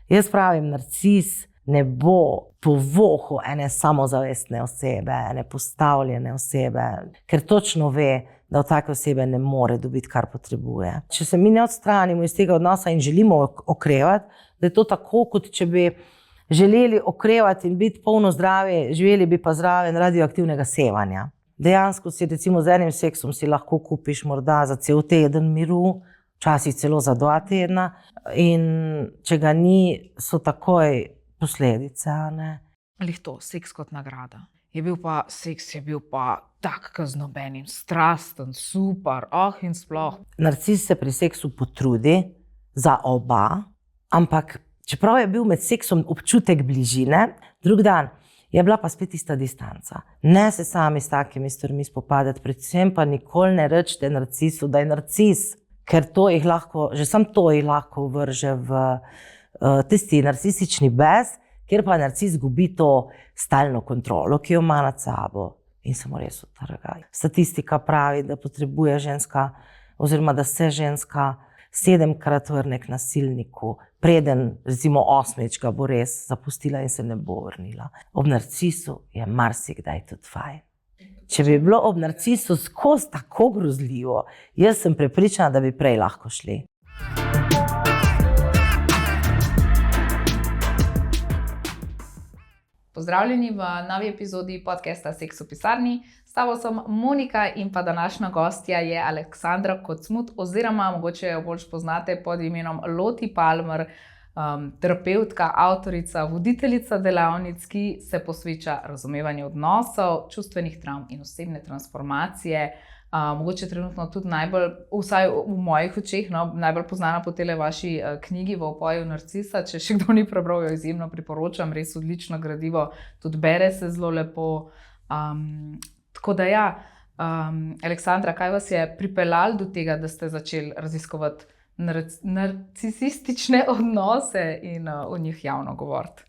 Jaz pravim, narcis ne bo povohal ene samozavestne osebe, ene postavljene osebe, ker točno ve, da od take osebe ne more dobiti, kar potrebuje. Če se mi ne odstranimo iz tega odnosa in želimo okrevati, da je to tako, kot če bi želeli okrevati in biti polno zdravi, živeli bi pa zraven radioaktivnega sevanja. Dejansko si recimo z enim seksom si lahko kupiš morda za cel teden miru, včasih celo za 2 tedna, in če ga ni, so takoj posledice, ne? Lih to, seks kot nagrada. Seks je bil pa tak kaznobenim, strasten, super, in sploh. Narcis se pri seksu potrudi za oba, ampak čeprav je bil med seksom občutek bližine, drug dan je bila pa spet ista distanca. Ne se sami s takimi stvarmi spopadati, predvsem pa nikoli ne rečete narcisu, da je narcis, ker to jih lahko, že sam to jih lahko vrže v tisti narcisični bes, kjer pa narcis gubi to stalno kontrolo, ki jo ima nad sabo in se mu res utrga. Statistika pravi, da potrebuje ženska, oziroma da se ženska 7-krat vrne k nasilniku, preden recimo 8. ga bo res zapustila in se ne bo vrnila. Ob narcisu je marsikdaj tudi fajn. Če bi bilo ob narcisu skozi tako grozljivo, jaz sem prepričana, da bi prej lahko šli. Pozdravljeni v novi epizodi podcasta Seks v pisarni. S tabo sem Monika in pa današnja gostja je Aleksandra Kocmut, oziroma mogoče jo bolj poznate pod imenom Loti Palmer, terapevtka, avtorica, voditeljica delavnic, ki se posveča razumevanju odnosov, čustvenih travm in osebne transformacije. Mogoče trenutno tudi najbolj, vsaj v mojih očeh, najbolj poznana po tele vaši knjigi V opoju narcisa. Če še kdo ni prebral, jo izjemno priporočam, res odlično gradivo, tudi bere se zelo lepo. Tako da ja, Aleksandra, kaj vas je pripeljalo do tega, da ste začeli raziskovati narcisistične odnose in o njih javno govoriti?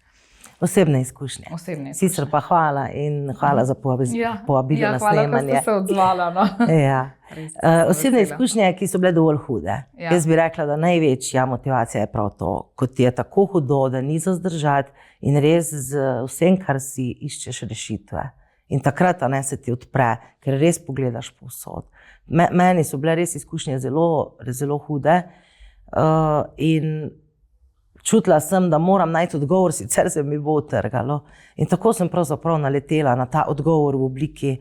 Osebne izkušnje. Sicer pa hvala in hvala za povabilo na snemanje. Hvala, da ste se odzvala. Osebne izkušnje, ki so bile dovolj hude. Jaz bi rekla, da največja motivacija je prav to, kot je tako hudo, da ni za zdržati in res z vsem, kar si iščeš rešitve. In takrat se ti odpre, ker res pogledaš povsod. Meni so bile res izkušnje zelo hude in čutila sem, da moram najti odgovor, sicer se mi bo utrgalo. In tako sem pravzaprav naletela na ta odgovor v obliki,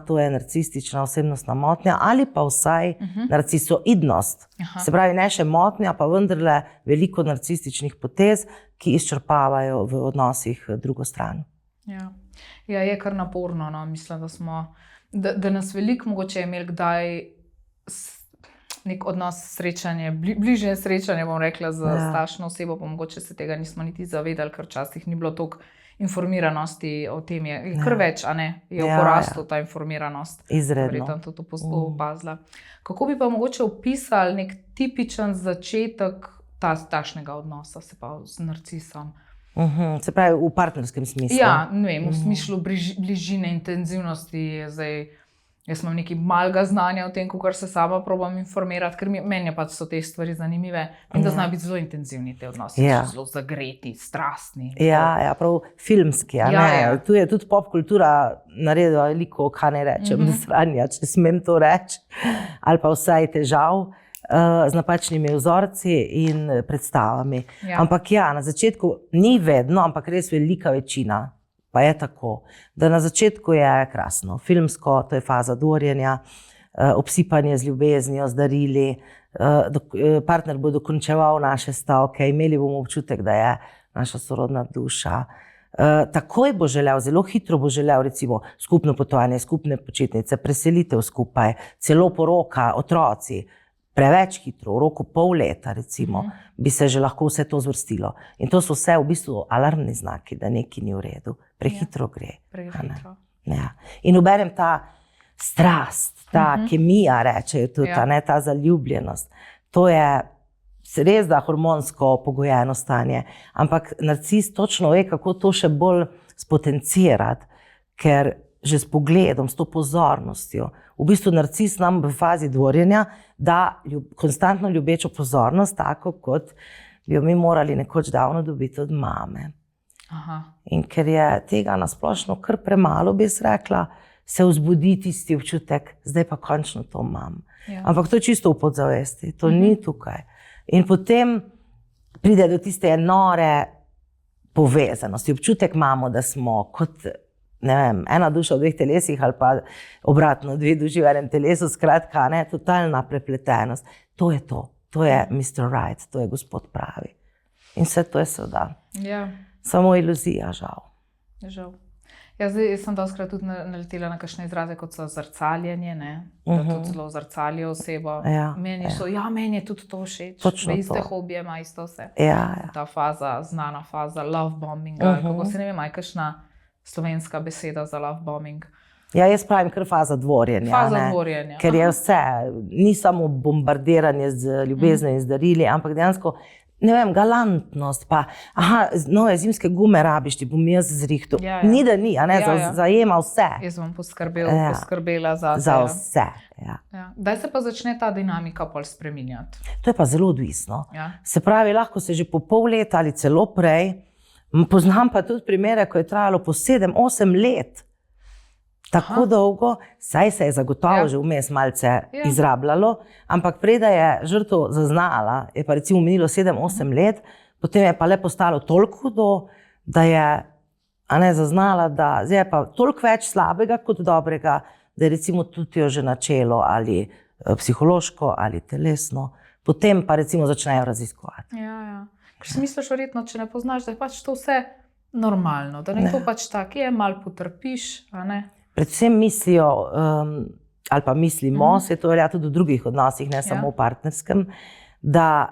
to je narcistična osebnostna motnja ali pa vsaj narcisoidnost. Se pravi, ne še motnja, pa vendarle veliko narcističnih potez, ki izčrpavajo v odnosih drugo stran. Ja, je kar naporno. Mislim, da nas veliko mogoče je imeli kdaj nek odnos, srečanje, bližnje srečanje, bom rekla, z staršno osebo, pa mogoče se tega nismo niti zavedali, ker včasih ni bilo toliko informiranosti o tem. Je kar več, je v porastu ta informiranost. Izredno. Verjetno tudi opazila. Kako bi pa mogoče opisali nek tipičen začetek takšnega odnosa, se pa z narcisom? Se pravi, v partnerskem smislu? Ja, ne vem, v smislu bližine, intenzivnosti, jaz imam nekaj malega znanja o tem, kakor se sama probam informirati, ker meni pač so te stvari zanimive in da znajo biti zelo intenzivni te odnosi, zelo zagreti, strastni. Ja, prav filmski. Tu je tudi pop kultura naredila veliko, kaj ne rečem, sranja, če smem to reči, ali pa vsaj težav z napačnimi vzorci in predstavami. Ampak na začetku ni vedno, ampak res velika večina. Pa je tako, da na začetku je krasno, filmsko, to je faza dorjenja, obsipanje z ljubeznijo, z darili, partner bo dokončeval naše stavke, imeli bomo občutek, da je naša sorodna duša. Takoj bo želel, zelo hitro bo želel recimo skupno potovanje, skupne počitnice, preselitev skupaj, celo poroka, otroci. Preveč hitro, v roku pol leta recimo, bi se že lahko vse to zvrstilo. In to so vse v bistvu alarmni znaki, da nekaj ni v redu. Prehitro gre. Prehitro. In obenem ta strast, ta kemija, rečejo tudi, ta zaljubljenost. To je res da hormonsko pogojeno stanje. Ampak narcis točno ve, kako to še bolj spotencirati, ker že s pogledom, s to pozornostjo. V bistvu narcis nam v fazi dvorjenja da konstantno ljubečo pozornost, tako kot bi jo mi morali nekoč davno dobiti od mame. Aha. In ker je tega nasplošno kar premalo, bi jaz rekla, se vzbudi tisti občutek, zdaj pa končno to imam. Ja. Ampak to je čisto v podzavesti, to ni tukaj. In potem pride do tiste nore povezanosti. Občutek imamo, da smo kot, ne vem, ena duša v dveh telesih ali pa obratno, dve duši v enem telesu, skratka, ne, totalna prepletenost. To je to. To je Mr. Right, to je gospod pravi. In vse to je seveda. Ja. Samo iluzija, žal. Žal. Ja, zdaj sem doskrat tudi naletela na kakšne izraze, kot so zrcaljenje, ne? Da tudi zelo zrcalijo osebo. Ja, meni je tudi to všeč. Točno iste to. hobije ima isto vse. Ja. Ta faza, znana faza love bombinga, kako se ne vem, aj kakšna slovenska beseda za love bombing. Ja, jaz pravim kar faza dvorjenja. Faza dvorjenja. Ker je vse, ni samo bombardiranje z ljubeznijo in z darili, ampak dejansko, ne vem, galantnost, pa nove zimske gume rabiš, ti bom jaz zrihtal. Ja. Ni da ni, zajema vse. Jaz bom poskrbela za vse. Ja. Ja. Kdaj se pa začne ta dinamika pol spreminjati? To je pa zelo odvisno. Ja. Se pravi, lahko se že po pol leta ali celo prej, poznam pa tudi primere, ko je trajalo po 7-8 let. Tako dolgo, saj se je zagotovo že vmes malce izrabljalo, ampak prej, da je žrtev zaznala, je pa recimo minilo 7-8 let, potem je pa le postalo toliko hudo, da je zaznala, da zdaj je pa toliko več slabega kot dobrega, da je recimo tudi jo že načelo ali psihološko ali telesno, potem pa recimo začnejo raziskovati. Ja. Ker si misliš verjetno, če ne poznaš, da je pač to vse normalno, da nekdo pač tak je, malo potrpiš, a ne? Predvsem mislijo, ali pa mislimo, se to velja tudi v drugih odnosih, ne samo v partnerskem, da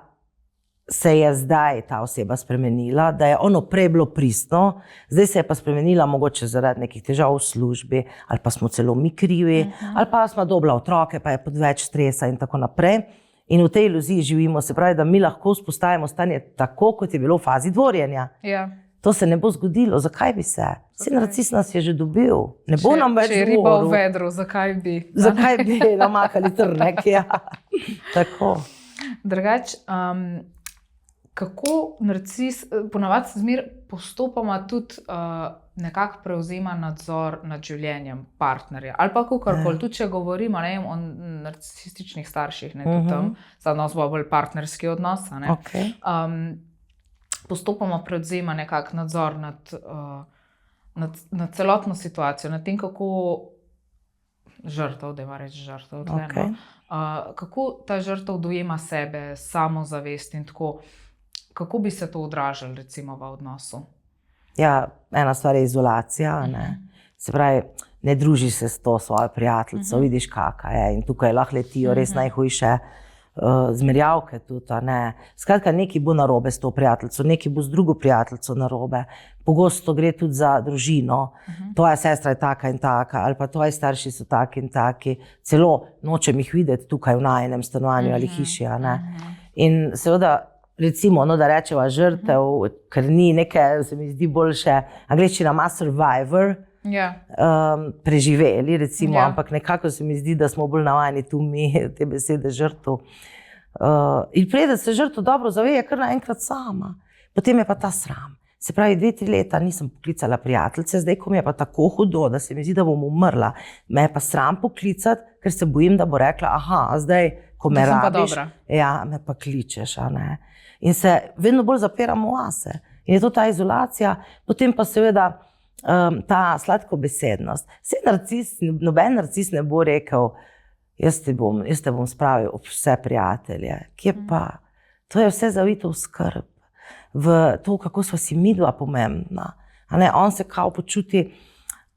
se je zdaj ta oseba spremenila, da je ono prej bilo pristno, zdaj se je pa spremenila mogoče zaradi nekih težav v službi, ali pa smo celo mi krivi, ali pa smo dobila otroke, pa je pod več stresa in tako naprej. In v tej iluziji živimo, se pravi, da mi lahko vzpostavimo stanje tako, kot je bilo v fazi dvorjenja. Ja. To se ne bo zgodilo, zakaj bi se? Vsi narcis nas je že dobil, ne bo nam več dvoril. Če je riba v vedru, zakaj bi? Zakaj bi namakali trnek, ja. Tako. Drugač, kako narcis, ponavadi zmer postopoma tudi nekako prevzema nadzor nad življenjem partnerja. Ali pa kakorkoli, tudi če govorimo o narcisističnih starših, tudi tam, za nas bo bolj partnerski odnos, ne? Okay. Postopoma prevzema nekak nadzor nad celotno situacijo, nad tem, kako žrtev, da ima reči žrtev, kako ta žrtev dojema sebe, samozavest in tako, kako bi se to odražalo recimo v odnosu? Ja, ena stvar je izolacija, ne? Se pravi, ne družiš se s to svojo prijateljico, vidiš kakva je in tukaj lahko letijo res najhujše zmerjavke tudi, ne. Skratka, nekaj bo narobe s to prijateljico, nekaj bo z drugo prijateljico narobe. Pogosto gre tudi za družino. Tvoja sestra je taka in taka, ali pa tvoji starši so taki in taki. Celo nočem jih videti tukaj v najinem stanovanju ali hiši, ne. In seveda, recimo, da rečeva žrtev, ker ni neke, se mi zdi boljše, angleščina ima survivor, preživeli, recimo, ampak nekako se mi zdi, da smo bolj navajeni tu mi te besede žrtev. In prej, da se žrtev dobro zave, je kar naenkrat sama. Potem je pa ta sram. Se pravi, 2-3 leta nisem poklicala prijateljice, zdaj, ko mi je pa tako hudo, da se mi zdi, da bom umrla, me je pa sram poklicati, ker se bojim, da bo rekla, zdaj, ko me rabiš, me pa kličeš, a ne. In se vedno bolj zapiramo vase. In je to ta izolacija, potem pa seveda ta sladkobesednost. Noben narcis ne bo rekel, jaz te bom spravil ob vse prijatelje. Kje pa? To je vse zavito v skrb, v to, kako sva si midva pomembna. On se kao počuti,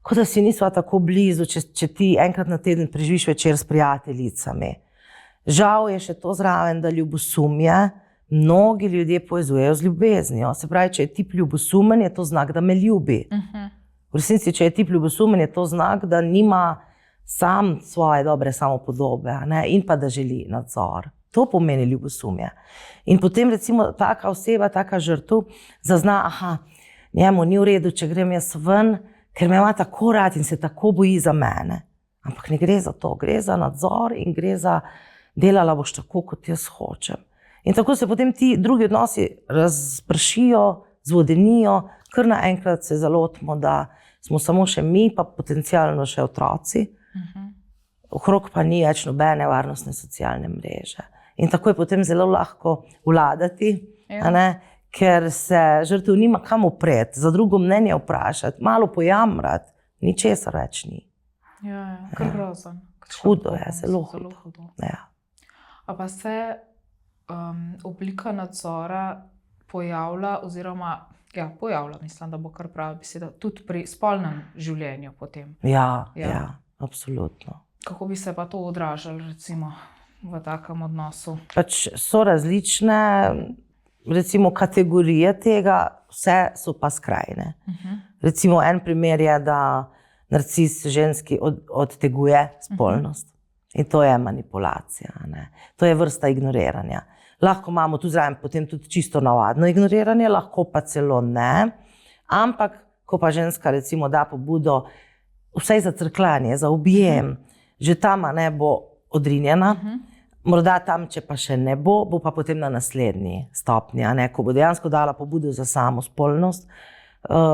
kot da si nisva tako blizu, če ti enkrat na teden preživiš večer s prijateljicami. Žal je še to zraven, da ljubosumje mnogi ljudje povezujejo z ljubeznijo. Se pravi, če je tip ljubosumen, je to znak, da me ljubi. V resnici, če je tip ljubosumen, je to znak, da nima sam svoje dobre samopodobe, in pa da želi nadzor. To pomeni ljubosumje. In potem recimo taka oseba, taka žrtev zazna, njemu ni v redu, če grem jaz ven, ker me ima tako rad in se tako boji za mene. Ampak ne gre za to, gre za nadzor in gre za delala boš tako, kot jaz hočem. In tako se potem ti drugi odnosi razpršijo, zvodenijo, kar naenkrat se zalotimo, da smo samo še mi, pa potencialno še otroci. Okrog pa ni več nobene varnostne socialne mreže. In tako je potem zelo lahko vladati, ker se žrtev nima kam upreti, za drugo mnenje vprašati, malo pojamrati, ničesar več ni. Kar grozno. Hudo je, zelo hudo. A pa se oblika nadzora pojavlja, oziroma pojavlja, mislim, da bo kar prava beseda, tudi pri spolnem življenju potem. Ja, absolutno. Kako bi se pa to odražalo, recimo, v takem odnosu? Pač so različne, recimo, kategorije tega, vse so pa skrajne. Recimo, en primer je, da narcis ženski odteguje spolnost. In to je manipulacija. To je vrsta ignoriranja. Lahko imamo tu zraven potem tudi čisto navadno ignoriranje, lahko pa celo ne. Ampak, ko pa ženska recimo da pobudo vsaj za crkljanje, za objem, že tam ne bo odrinjena, morda tam, če pa še ne bo, bo pa potem na naslednji stopnji. Ko bo dejansko dala pobudo za samo spolnost,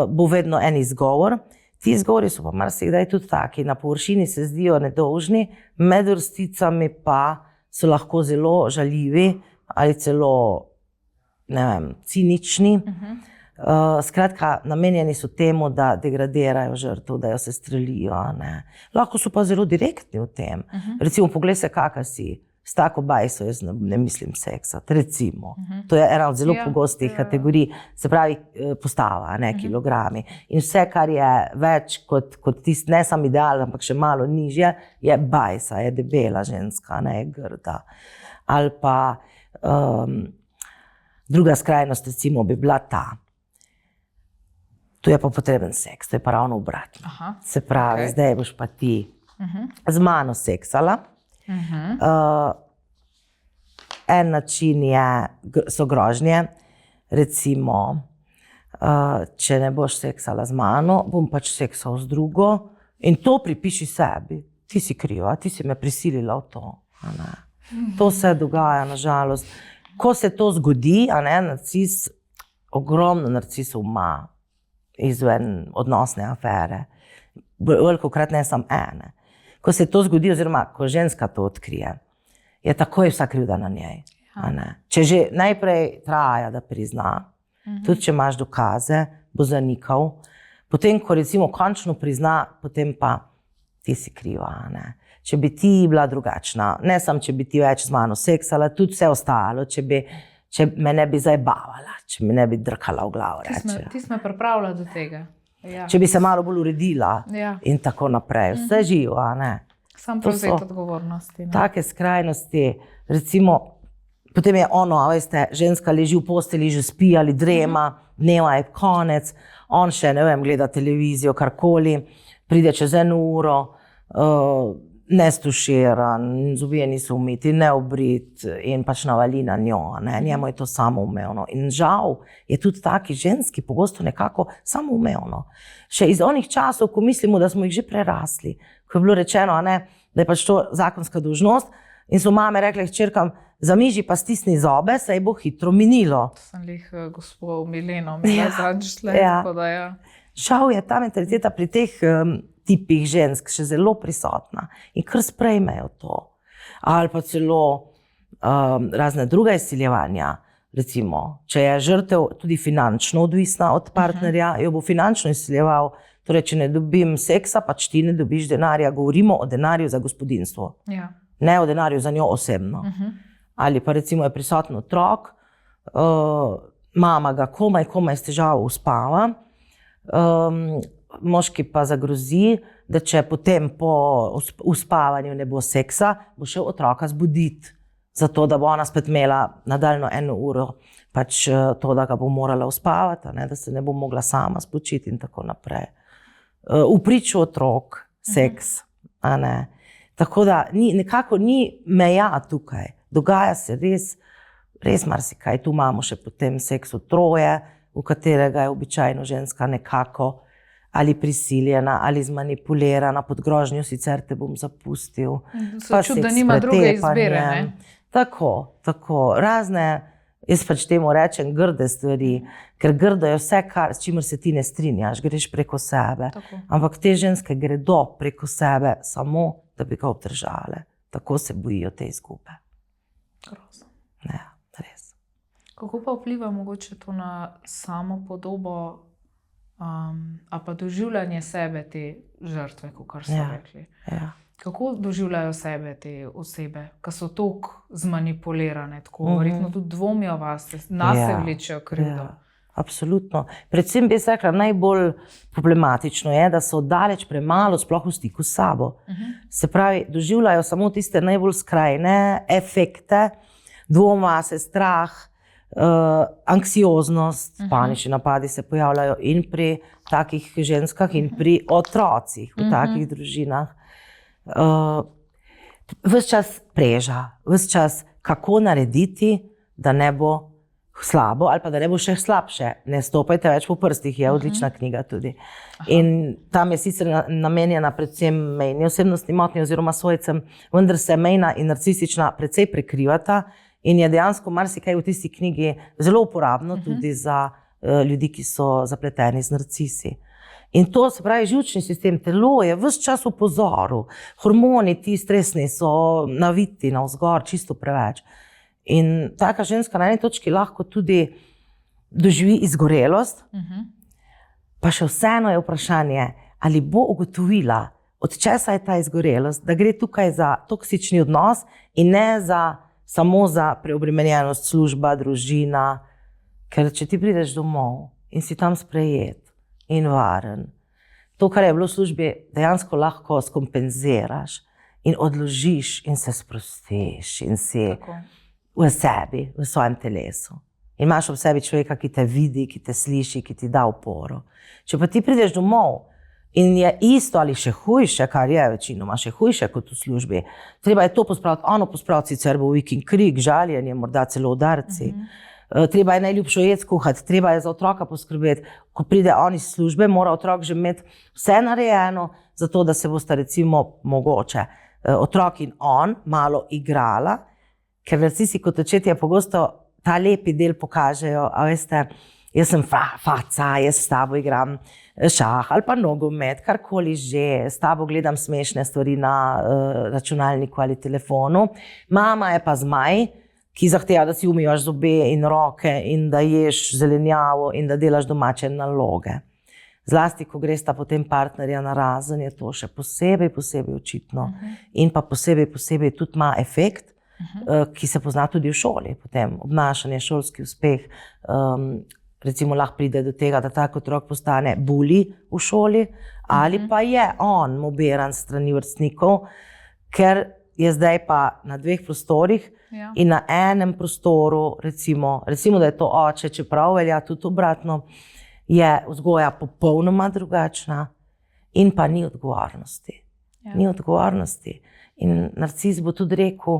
bo vedno en izgovor. Ti izgovori so pa marsikdaj tudi taki, na površini se zdijo nedolžni, med vrsticami pa so lahko zelo žaljivi ali celo, ne vem, cinični. Skratka, namenjeni so temu, da degradirajo žrtev, da jo se strelijo. Lahko so pa zelo direktni v tem. Recimo, poglej se, kakaj si, s tako bajso jaz ne mislim seksati, recimo. To je ena od zelo pogostih kategorij, se pravi postava, kilogrami. In vse, kar je več kot tisti, ne sam ideal, ampak še malo nižje, je bajsa, je debela ženska, je grda. Ali pa druga skrajnost, recimo, bi bila ta. Tu je pa potreben seks, to je pa ravno obratno. Se pravi, zdaj boš pa ti z mano seksala. En način so grožnje, recimo, če ne boš seksala z mano, bom pač seksal z drugo in to pripiši sebi. Ti si kriva, ti si me prisilila v to. To se dogaja, na žalost. Ko se to zgodi, narcis, ogromno narcisov ima izven odnosne afere. Velikokrat ne samo ene. Ko se to zgodi, oziroma ko ženska to odkrije, je takoj vsa krivda na njej. Če že najprej traja, da prizna, tudi če imaš dokaze, bo zanikal. Potem, ko recimo končno prizna, potem pa ti si kriva. Če bi ti bila drugačna, ne samo če bi ti več z mano seksala, tudi vse ostalo, če me ne bi zajebavala, če me ne bi drkala v glavo. Ti si me pripravila do tega. Če bi se malo bolj uredila in tako naprej. Vse živo, Sam prevzeti odgovornosti. Take skrajnosti, recimo, potem je ono, veste, ženska leži v posteli, že spi ali drema, dneva je konec, on še, ne vem, gleda televizijo, karkoli, pride čez 1 uro, nestuširan, zobje niso umiti, neobrit in pač navali na njo. Njemu je to samoumevno. In žal je tudi taki ženski pogosto nekako samoumevno. Še iz onih časov, ko mislimo, da smo jih že prerasli, ko je bilo rečeno, da je pač to zakonska dolžnost in so mame rekle hčerkam, zamiži pa stisni zobe, saj bo hitro minilo. To sem lih gospod Mileno, zadnjič le, tako da ja. Žal je ta mentaliteta pri teh tipih žensk še zelo prisotna in kar sprejmejo to. Ali pa celo razne druga izsiljevanja. Recimo, če je žrtev tudi finančno odvisna od partnerja, jo bo finančno izsiljeval. Torej, če ne dobim seksa, pač ti ne dobiš denarja. Govorimo o denarju za gospodinjstvo. Ne o denarju za njo osebno. Ali pa recimo je prisoten otrok, mama ga komaj s težavo uspava, moški pa zagrozi, da če potem po uspavanju ne bo seksa, bo šel otroka zbuditi, zato da bo ona spet imela nadaljno 1 uro pač to, da ga bo morala uspavati, da se ne bo mogla sama spočiti in tako naprej. V priču otrok, seks. Tako da nekako ni meja tukaj. Dogaja se res marsikaj. Tu imamo še potem seks v troje, v katerega je običajno ženska nekako ali prisiljena, ali zmanipulirana, pod grožnjo sicer te bom zapustil. Se čuti, da nima druge izbire, Tako, razne, jaz pač temu rečem grde stvari, ker grdo je vse, s čimer se ti ne strinjaš, greš preko sebe. Tako. Ampak te ženske gredo preko sebe samo, da bi ga obdržale. Tako se bojijo te izgube. Grozno. Ja, res. Kako pa vpliva mogoče to na samo podobo ali pa doživljanje sebe te žrtve, kot so rekli? Ja. Kako doživljajo sebe te osebe, ki so toliko zmanipulirane, tako verjetno tudi dvomijo vase, nase vlečejo krivdo? Ja, absolutno. Predvsem bi se rekla, najbolj problematično je, da so daleč premalo sploh v stiku s sabo. Se pravi, doživljajo samo tiste najbolj skrajne efekte, dvoma se, strah, anksioznost, panični napadi se pojavljajo in pri takih ženskah in pri otrocih v takih družinah. Ves čas preža, ves čas kako narediti, da ne bo slabo ali pa da ne bo še slabše. Ne stopajte več po prstih, je odlična knjiga tudi. In tam je sicer namenjena predvsem mejni osebnostni motnji oziroma svojcem, vendar se mejna in narcisistična precej prekrivata in je dejansko marsikaj v tisti knjigi zelo uporabno tudi za ljudi, ki so zapleteni z narcisi. In to se pravi, živčni sistem, telo je ves čas v pozoru, hormoni ti stresni so naviti navzgor, čisto preveč. In taka ženska na eni točki lahko tudi doživi izgorelost, pa še vseeno je vprašanje, ali bo ugotovila, od česa je ta izgorelost, da gre tukaj za toksični odnos in ne samo za preobremenjenost služba, družina, ker če ti prideš domov in si tam sprejet in varen, to, kar je bilo v službi, dejansko lahko skompenziraš in odložiš in se sprostiš in si v sebi, v svojem telesu. In imaš ob sebi človeka, ki te vidi, ki te sliši, ki ti da oporo. Če pa ti prideš domov in je isto ali še hujše, kar je večinoma še hujše kot v službi, treba je to pospraviti, ono pospraviti, sicer bo vik in krik, žaljenje, morda celo udarci. Treba je najljubšo jed skuhati, treba je za otroka poskrbeti. Ko pride on iz službe, mora otrok že imeti vse narejeno, zato da se bosta recimo mogoče otrok in on malo igrala, ker narcisi kot očetje pogosto ta lepi del pokažejo, a veste, jaz sem faca, jaz s tabo igram šah ali pa nogomet, karkoli že, s tabo gledam smešne stvari na računalniku ali telefonu. Mama je pa zmaj, ki zahteva, da si umivaš zobe in roke in da ješ zelenjavo in da delaš domače naloge. Zlasti, ko gresta potem partnerja na razen, je to še posebej očitno. In pa posebej tudi ima efekt, ki se pozna tudi v šoli. Potem obnašanje, šolski uspeh, recimo lahko pride do tega, da tak otrok postane bully v šoli, ali pa je on mobiran s strani vrstnikov, ker je zdaj pa na dveh prostorih in na enem prostoru, recimo, da je to oče, čeprav velja tudi obratno, je vzgoja popolnoma drugačna in pa ni odgovornosti. Ni odgovornosti. In narcis bo tudi rekel,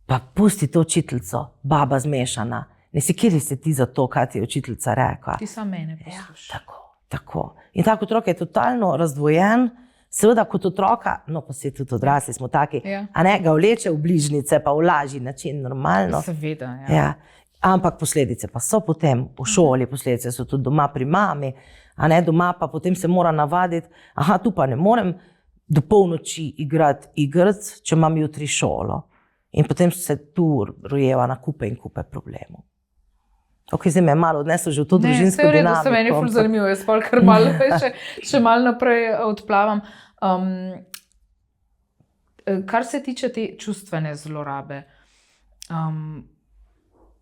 pa pusti to učiteljico, baba zmešana. Ne sekiri se ti za to, kaj ti je učiteljica rekla. Ti samo mene poslušaš. Tako. In tak otrok je totalno razdvojen, seveda kot otroka, no pa se tudi odrasli smo taki, a ne, ga vleče v bližnjice, pa v lažji način, normalno. Seveda, Ampak posledice pa so potem v šoli, posledice so tudi doma pri mami, a ne, doma pa potem se mora navaditi, tu pa ne morem do polnoči igrati igric, če imam jutri šolo. In potem se tu rojeva na kupe in kupe problemov. Ok, zdaj me je malo odneslo že v to družinsko dinamiko. Se meni je ful zanimivo, jaz pa kar malo še malo naprej odplavam. Kar se tiče te čustvene zlorabe,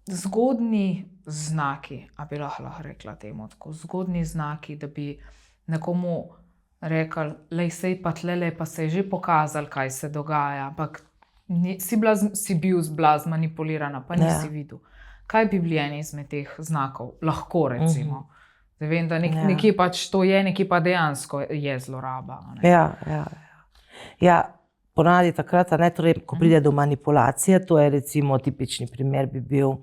zgodnji znaki, a bi lahko rekla temu tako, zgodnji znaki, da bi nekomu rekli, lej, sej pa tlele, pa se je že pokazal, kaj se dogaja, ampak si bil zmanipulirana, pa nisi videl. Kaj bi bili eni izmed teh znakov? Lahko recimo. Da vem, da nekje pač to je, nekje pa dejansko je zloraba. Ja, ponavadi takrat, torej, ko pride do manipulacije, to je recimo tipični primer bi bil,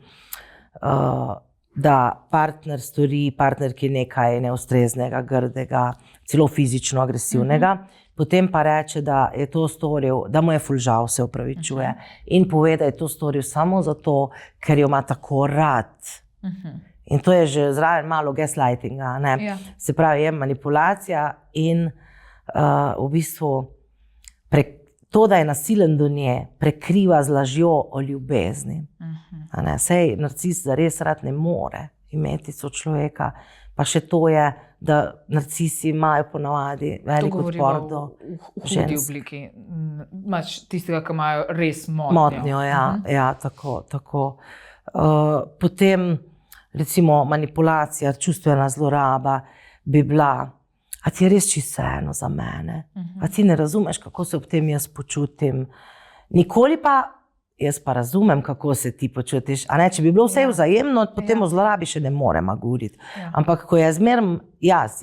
da partner stori partnerki nekaj neustreznega, grdega, celo fizično agresivnega, potem pa reče, da je to storil, da mu je ful žal, se opravičuje. In pove, da je to storil samo zato, ker jo ima tako rad. In to je že zraven malo gaslightinga, ne? Ja. Se pravi, je manipulacija in v bistvu to, da je nasilen do nje, prekriva z lažjo o ljubezni. A ne? Sej narcis zares rad ne more imeti sočloveka, pa še to je, da narcisi imajo ponavadi velik odpor do v hudi obliki. Tistega, ki imajo res motnjo. Motnjo, ja, tako. Potem, recimo, manipulacija, čustvena zloraba bi bila, a ti je res čisto vseeno za mene, a ti ne razumeš, kako se ob tem jaz počutim. Nikoli pa, jaz pa razumem, kako se ti počutiš. A ne, če bi bilo vse vzajemno, potem o zlorabi še ne moremo govoriti. Ampak ko je zmeraj jaz,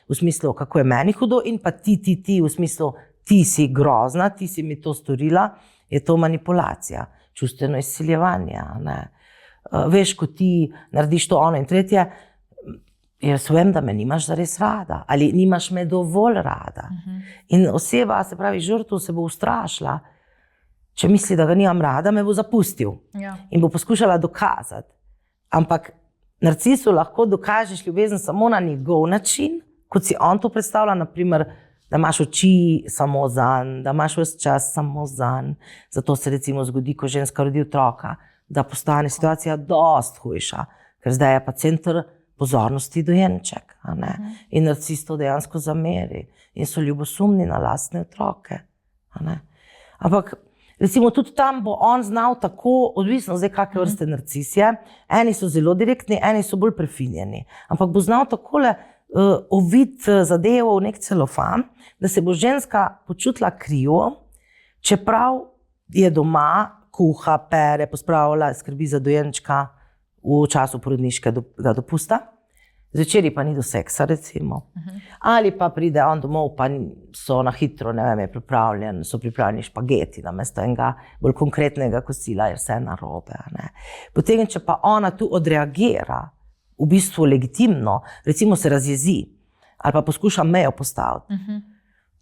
v smislu, kako je meni hudo, in pa ti, v smislu, ti si grozna, ti si mi to storila, je to manipulacija, čustveno izsiljevanje. Veš, ko ti narediš to, ono in tretje, jaz vem, da me nimaš zares rada ali nimaš me dovolj rada. In oseba, se pravi žrtev, se bo ustrašila, če misli, da ga nimam rada, me bo zapustil in bo poskušala dokazati. Ampak narcisu lahko dokažeš ljubezen samo na njegov način, kot si on to predstavlja, naprimer, da imaš oči samo zanj, da imaš ves čas samo zanj. Zato se recimo zgodi, ko ženska rodi otroka, da postane situacija dosti hujša, ker zdaj je pa center pozornosti dojenček. In narcis to dejansko zameri in so ljubosumni na lastne otroke. Ampak recimo tudi tam bo on znal tako, odvisno zdaj kakve vrste narcis je, eni so zelo direktni, eni so bolj prefinjeni, ampak bo znal takole oviti zadevo v nek celofan, da se bo ženska počutila krivo, čeprav je doma, kuha, pere, pospravlja, skrbi za dojenčka v času porodniškega dopusta. Zvečeri pa ni do seksa, recimo. Ali pa pride on domov, pa so na hitro, ne vem, so pripravljeni špageti namesto enega bolj konkretnega kosila, jer vse je narobe. Potem, če pa ona tu odreagira, v bistvu legitimno, recimo se razjezi, ali pa poskuša mejo postaviti,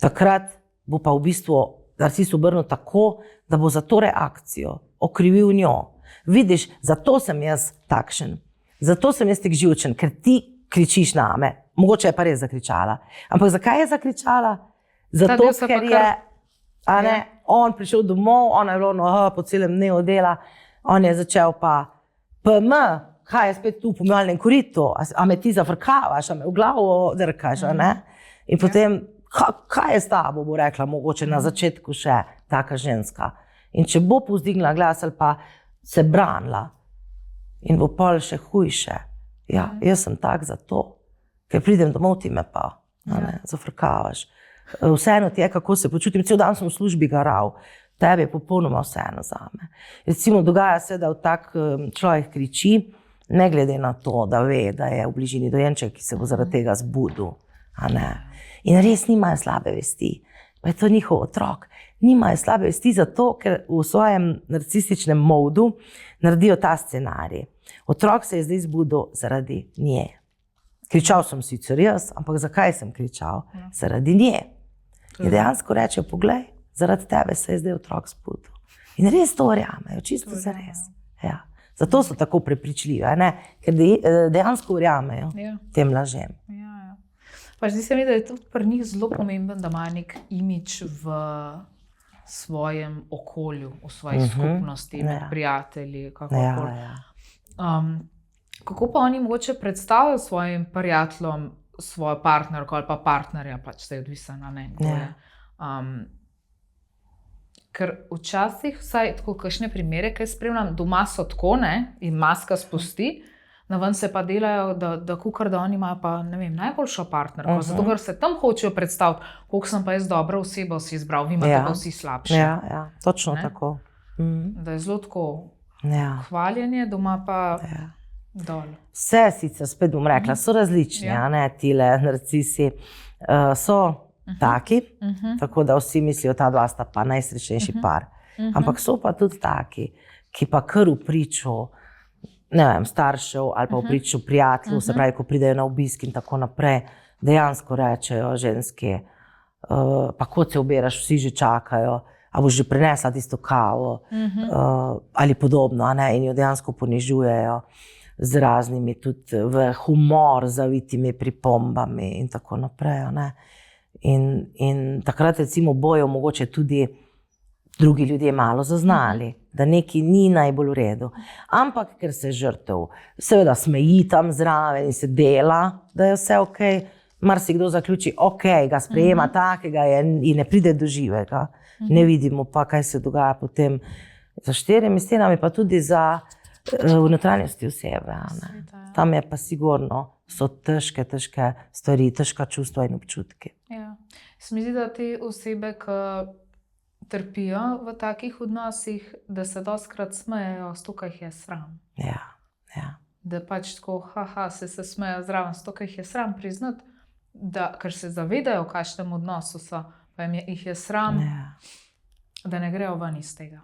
takrat bo pa v bistvu narcis obrnil tako, da bo za to reakcijo okrivil njo. Vidiš, zato sem jaz takšen, zato sem jaz tak živčen, ker ti kričiš name. Mogoče je pa res zakričala. Ampak zakaj je zakričala? Zato, ker je on prišel domov, ona je bilo po celem dnevu dela, on je začel pa kaj je spet tu v pomivalnem koritu, a me ti zafrkavaš, a me v glavo drkaš, In potem, kaj je s tabo, bo rekla, mogoče na začetku še taka ženska. In če bo povzdignila glas ali pa se branila in bo pol še hujše, jaz sem tak zato, ker pridem domov, ti me pa zafrkavaš. Vseeno ti je, kako se počutim, cel dan sem v službi garal, tebi je popolnoma vseeno zame. Recimo, dogaja se, da tak človek kriči, ne glede na to, da ve, da je v bližini dojenček, ki se bo zaradi tega zbudil. In res nimajo slabe vesti, pa je to njihov otrok. Nimajo slabe vesti zato, ker v svojem narcističnem modu naredijo ta scenarij. Otrok se je zdaj zbudil zaradi nje. Kričal sem sicer jaz, ampak zakaj sem kričal? Zaradi nje. In dejansko reče, poglej, zaradi tebe se je zdaj otrok zbudil. In res to verjamejo, čisto zares. Zato so tako prepričljive, ker dejansko verjamejo tem lažem. Pa zdi se mi, da je tudi pri njih zelo pomemben, da imajo nek imidž v svojem okolju, v svoji skupnosti, med prijatelji, kakorkoli. Kako pa oni mogoče predstavljajo svojim prijateljem svojo partnerko ali pa partnerja, pač se je odvisno, ker včasih, vsaj tako kakšne primere, kaj spremljam, doma so tako, in maska spusti, na ven se pa delajo, da kukar da oni imajo pa, ne vem, najboljšo partnerko, zato ker se tam hočejo predstaviti, koliko sem pa jaz dobra oseba si izbral, vi imate pa vsi slabše. Točno tako. Da je zelo tako hvaljenje, doma pa dol. Vse sicer, spet bom rekla, so različni, tile narcisi so taki, tako da vsi mislijo, ta dva sta pa najsrečnejši par. Ampak so pa tudi taki, ki pa kar v priču, ne vem, staršev ali pa v priču prijateljev, se pravi, ko pridejo na obisk in tako naprej, dejansko rečejo ženski, pa kot se oberaš, vsi že čakajo, a boš že prinesla tisto kavo ali podobno, in jo dejansko ponižujejo z raznimi tudi v humor zavitimi pripombami in tako naprej. In takrat recimo bojo mogoče tudi drugi ljudje malo zaznali, da nekaj ni najbolj v redu. Ampak ker se žrtev seveda smeji tam zraven in se dela, da je vse ok, marsikdo zaključi, ok, ga sprejema takega in ne pride do živega. Ne vidimo pa, kaj se dogaja potem za štirimi stenami, pa tudi za v notranjosti osebe. Tam je pa sigurno, so težke stvari, težka čustva in občutki. Ja. Se mi zdi, da te osebe, ki trpijo v takih odnosih, da se dostikrat smejejo, stokaj jih je sram. Ja. Da pač tako, se smejejo zraven, stokaj jih je sram priznati, da, ker se zavedajo, v kakšnem odnosu so, pa jih je sram, da ne grejo ven iz tega.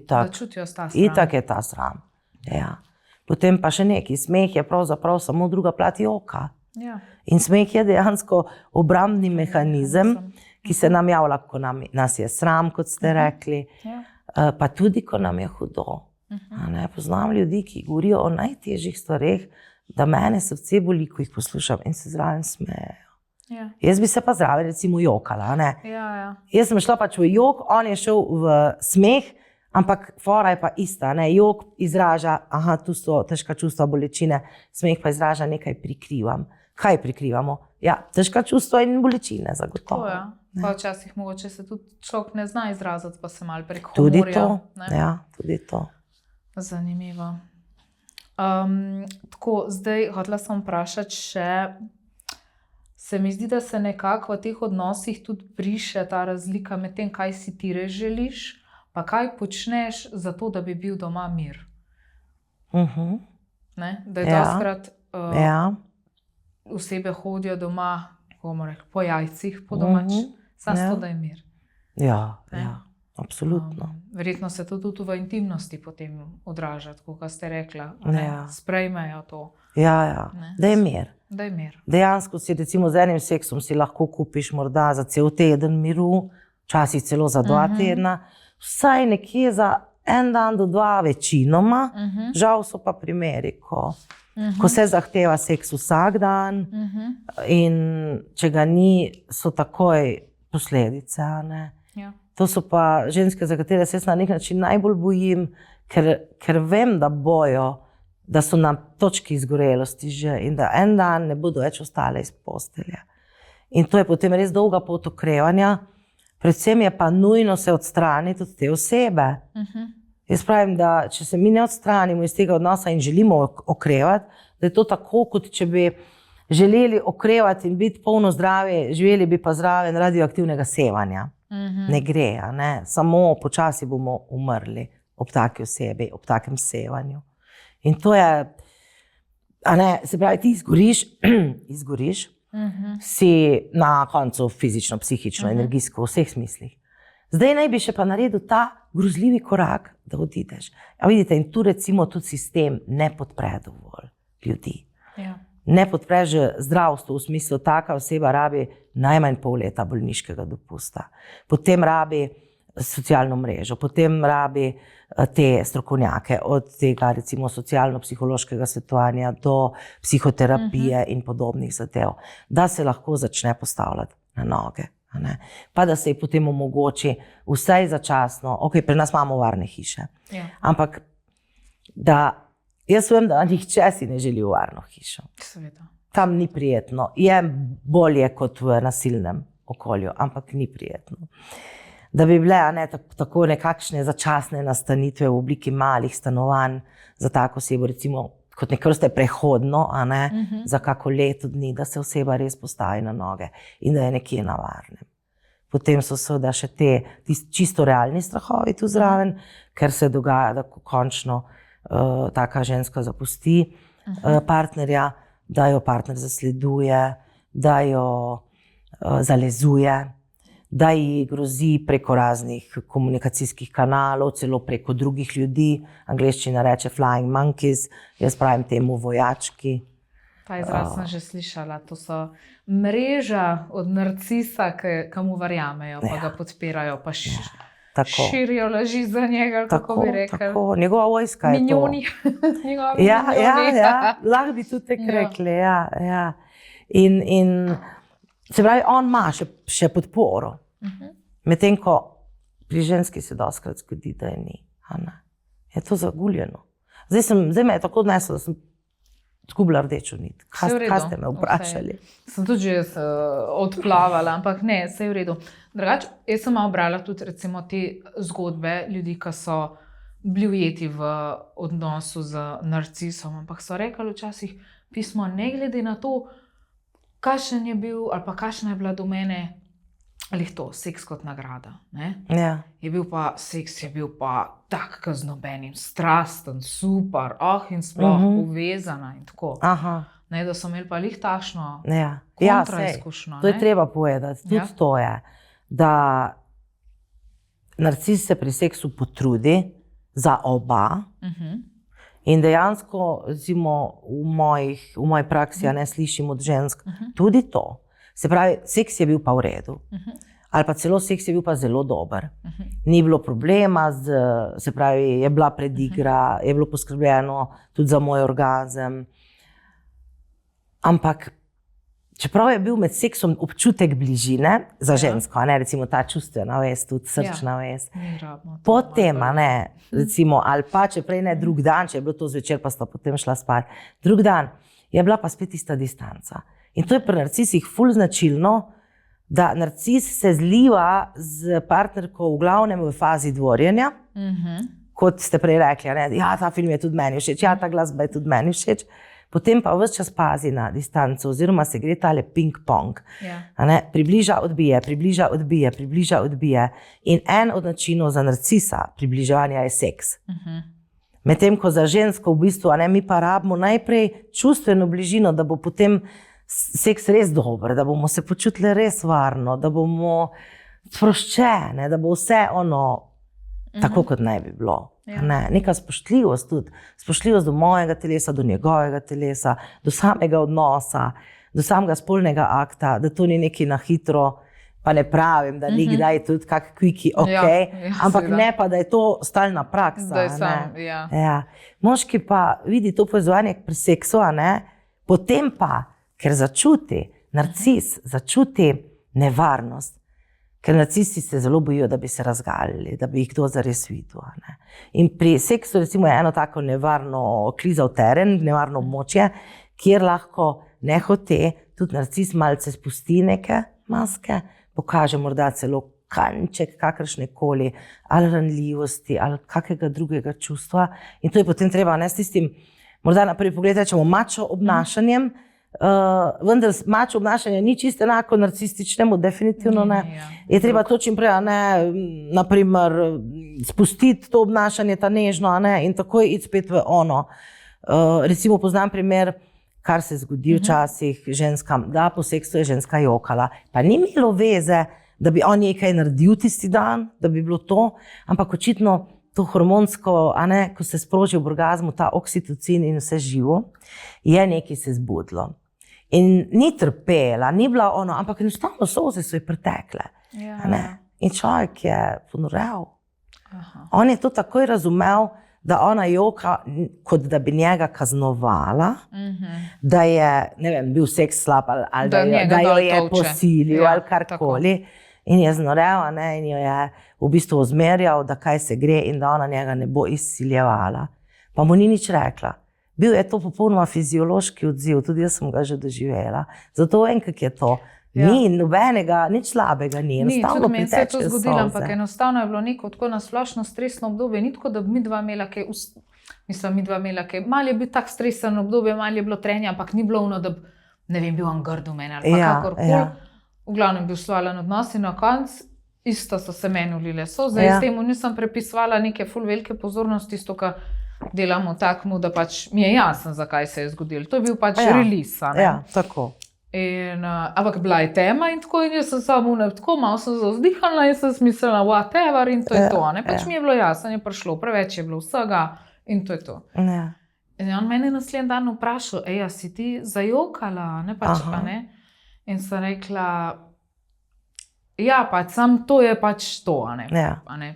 Da čutijo ta sram. Itak je ta sram. Ja. Potem pa še neki, smeh je pravzaprav samo druga plat joka. Ja. In smeh je dejansko obrambni mehanizem, ki se nam javlja, ko nas je sram, kot ste rekli, pa tudi, ko nam je hudo. Poznam ljudi, ki govorijo o najtežjih stvareh, da mene srce boli, ko jih poslušam in se zraven smejejo. Jaz bi se pa zraven recimo jokala. Jaz sem šla pač v jok, on je šel v smeh, ampak fora je pa ista. Jok izraža, tu so težka čustva, bolečine, smeh pa izraža nekaj prikrivam. Kaj prikrivamo? Ja, težka čustva in bolečine, zagotovo. Pa včasih mogoče se tudi človek ne zna izraziti, pa se malo prek humorja. Tudi to, tudi to. Zanimivo. Tako, zdaj hotela sem vprašati še, se mi zdi, da se nekako v teh odnosih tudi briše ta razlika med tem, kaj si ti res želiš, pa kaj počneš za to, da bi bil doma mir. Da je dostikrat osebe hodijo doma, bomo rekli, po jajcih, po domač, samo to, da je mir. Ja, absolutno. Verjetno se to tudi v intimnosti potem odraža, kot ste rekla, sprejmejo to. Da je mir. Dejansko si recimo z enim seksom si lahko kupiš morda za cel teden miru, včasih celo za 2 tedna, vsaj nekje za 1 dan do 2 večinoma, žal so pa primeri, ko se zahteva seks vsak dan in če ga ni, so takoj posledice. To so pa ženske, za katere se na nek način najbolj bojim, ker vem, da bojo, da so na točki izgorelosti že in da en dan ne bodo več ostale iz postelje. In to je potem res dolga pot okrevanja, predvsem je pa nujno se odstraniti od te osebe. Jaz pravim, da če se mi ne odstranimo iz tega odnosa in želimo okrevati, da je to tako, kot če bi želeli okrevati in biti polno zdravi, živeli bi pa zraven radioaktivnega sevanja. Ne gre, samo počasi bomo umrli ob taki osebi, ob takem sevanju. In to je, se pravi, ti izgoriš, si na koncu fizično, psihično, energijsko, v vseh smislih. Zdaj naj bi še pa naredil ta grozljivi korak, da odideš. Vidite, in tu recimo tudi sistem ne podpre dovolj ljudi. Ne podpre že zdravstvo, v smislu, taka oseba rabi najmanj pol leta bolniškega dopusta. Potem rabi socialno mrežo, potem rabi te strokovnjake, od tega recimo socialno-psihološkega svetovanja do psihoterapije in podobnih zadev, da se lahko začne postavljati na noge. Pa da se ji potem omogoči vsaj začasno, pri nas imamo varne hiše, ampak da jaz vem, da nihče si ne želi v varno hišo. Tam ni prijetno, je bolje kot v nasilnem okolju, ampak ni prijetno. Da bi bile tako nekakšne začasne nastanitve v obliki malih stanovanj za tako osebo, recimo kot neke vrste prehodno, za kako leto dni, da se oseba res postavi na noge in da je nekje na varnem. Potem so seveda še te čisto realni strahovi tu zraven, ker se dogaja, da končno taka ženska zapusti partnerja, da jo partner zasleduje, da jo zalezuje, da ji grozi preko raznih komunikacijskih kanalov, celo preko drugih ljudi. Angleščina reče flying monkeys, jaz pravim temu vojački. Ta izraz sem že slišala. To so mreža od narcisa, ki mu verjamejo, pa ga podpirajo, pa širijo laži za njega, kako bi rekel. Tako, njegova vojska je Minjoni. Lahko bi tudi tako rekli. Ja. In se pravi, on ima še podporo. Medtem ko pri ženski se dostakrat zgodi, da je ni. Je to zaguljeno. Zdaj me je tako odneslo, da sem zgubila rdečo nit. Kaj ste me vprašali? Sem tudi že odplavala, ampak ne, vse je v redu. Drugače, jaz sem malo brala tudi recimo te zgodbe ljudi, ki so bili ujeti v odnosu z narcisom, ampak so rekli včasih pismo, ne glede na to, kakšen je bil ali pa kakšna je bila do mene, ali to, seks kot nagrada. Je bil pa, seks je bil pa tak kaznobenim, strasten, super, in sploh povezana in tako. Da so imeli pa lih takšno kontraizkušnjo. To je treba povedati, tudi to je, da narcis se pri seksu potrudi za oba in dejansko, recimo, v moji praksi, ne slišim od žensk, tudi to. Se pravi, seks je bil pa v redu. Ali pa celo seks je bil pa zelo dober. Ni bilo problema, se pravi, je bila predigra, je bilo poskrbljeno tudi za moj orgazem. Ampak, čeprav je bil med seksom občutek bližine za žensko, recimo ta čustvena vest, tudi srčna vest. Potem, recimo, ali pa če prej ne drug dan, če je bilo to zvečer, pa sta potem šla spat. Drug dan je bila pa spet ista distanca. In to je pri narcisih ful značilno, da narcis se zliva z partnerko v glavnem v fazi dvorjenja, kot ste prej rekli, ta film je tudi meni všeč, ta glasba je tudi meni všeč, potem pa ves čas pazi na distanco, oziroma se gre tale ping-pong. Približa, odbije, približa, odbije, približa, odbije. In en od načinov za narcisa približevanja je seks. Medtem ko za žensko v bistvu, mi pa rabimo najprej čustveno bližino, da bo potem seks res dober, da bomo se počutili res varno, da bomo sproščene, da bo vse tako, kot naj bi bilo. Neka spoštljivost tudi, spoštljivost do mojega telesa, do njegovega telesa, do samega odnosa, do samega spolnega akta, da to ni neki na hitro, pa ne pravim, da nikdaj tudi kak kviki, ampak ne pa, da je to stalna praksa. Moški pa vidi to povezovanje pri seksu, potem pa, ker začuti, narcis začuti nevarnost. Ker narcisi se zelo bojijo, da bi se razgalili, da bi jih kdo zares videl. In pri seksu recimo je eno tako nevarno klizav teren, nevarno območje, kjer lahko nehote tudi narcis malce spusti neke maske, pokaže morda celo kanček kakršnekoli ali ranljivosti ali kakega drugega čustva. In to je potem treba s tistim, morda na prvi pogled rečemo mačo obnašanjem, vendar mačo obnašanje ni čisto enako narcističnemu, definitivno ne. Je treba to čim prej, naprimer, spustiti to obnašanje, ta nežno, in takoj iti spet v ono. Recimo poznam primer, kar se zgodi včasih ženskam, da po seksu je ženska jokala. Pa ni imelo veze, da bi on nekaj naredil tisti dan, da bi bilo to, ampak očitno to hormonsko, ko se sproži v orgazmu, ta oksitocin in vse živo, je nekaj se zbudilo. In ni trpela, ni bila ampak enostavno solze so ji pretekle. In človek je ponorel. On je to takoj razumel, da ona joka, kot da bi njega kaznovala, da je, ne vem, bil seks slab ali da jo je posilil ali karkoli. In je znorel, in jo je v bistvu ozmerjal, da kaj se gre in da ona njega ne bo izsiljevala. Pa mu ni nič rekla. Bil je to popolnoma fiziološki odziv, tudi jaz sem ga že doživela. Zato vem, kak je to. Ni nobenega, nič slabega ni. Tudi meni se je to zgodilo, ampak enostavno je bilo neko tako nasplošno stresno obdobje. Ni tako, da bi midva imela kaj, malo je bil tak stresen obdobje, malo je bilo trenja, ampak ni bilo ono, da ne vem, bil on grd v meni ali pa kakorkoli. V glavnem bil svalen odnos in na koncu isto so se meni ulile solze. S tem nisem prepisovala neke ful velike pozornosti, isto, kar delamo takmu, da pač mi je jasno, zakaj se je zgodilo. To je bil pač release. Tako. Ampak bila je tema in tako, in jaz sem samo tako, malo sem zavzdihala in sem smislila whatever in to je to. Pač mi je bilo jasno, je prišlo, preveč je bilo vsega in to je to. In on meni naslednji dan vprašal, a si ti zajokala, ne pač, a ne? In sem rekla, ja, pač sam to je pač to, a ne? Ja. A ne?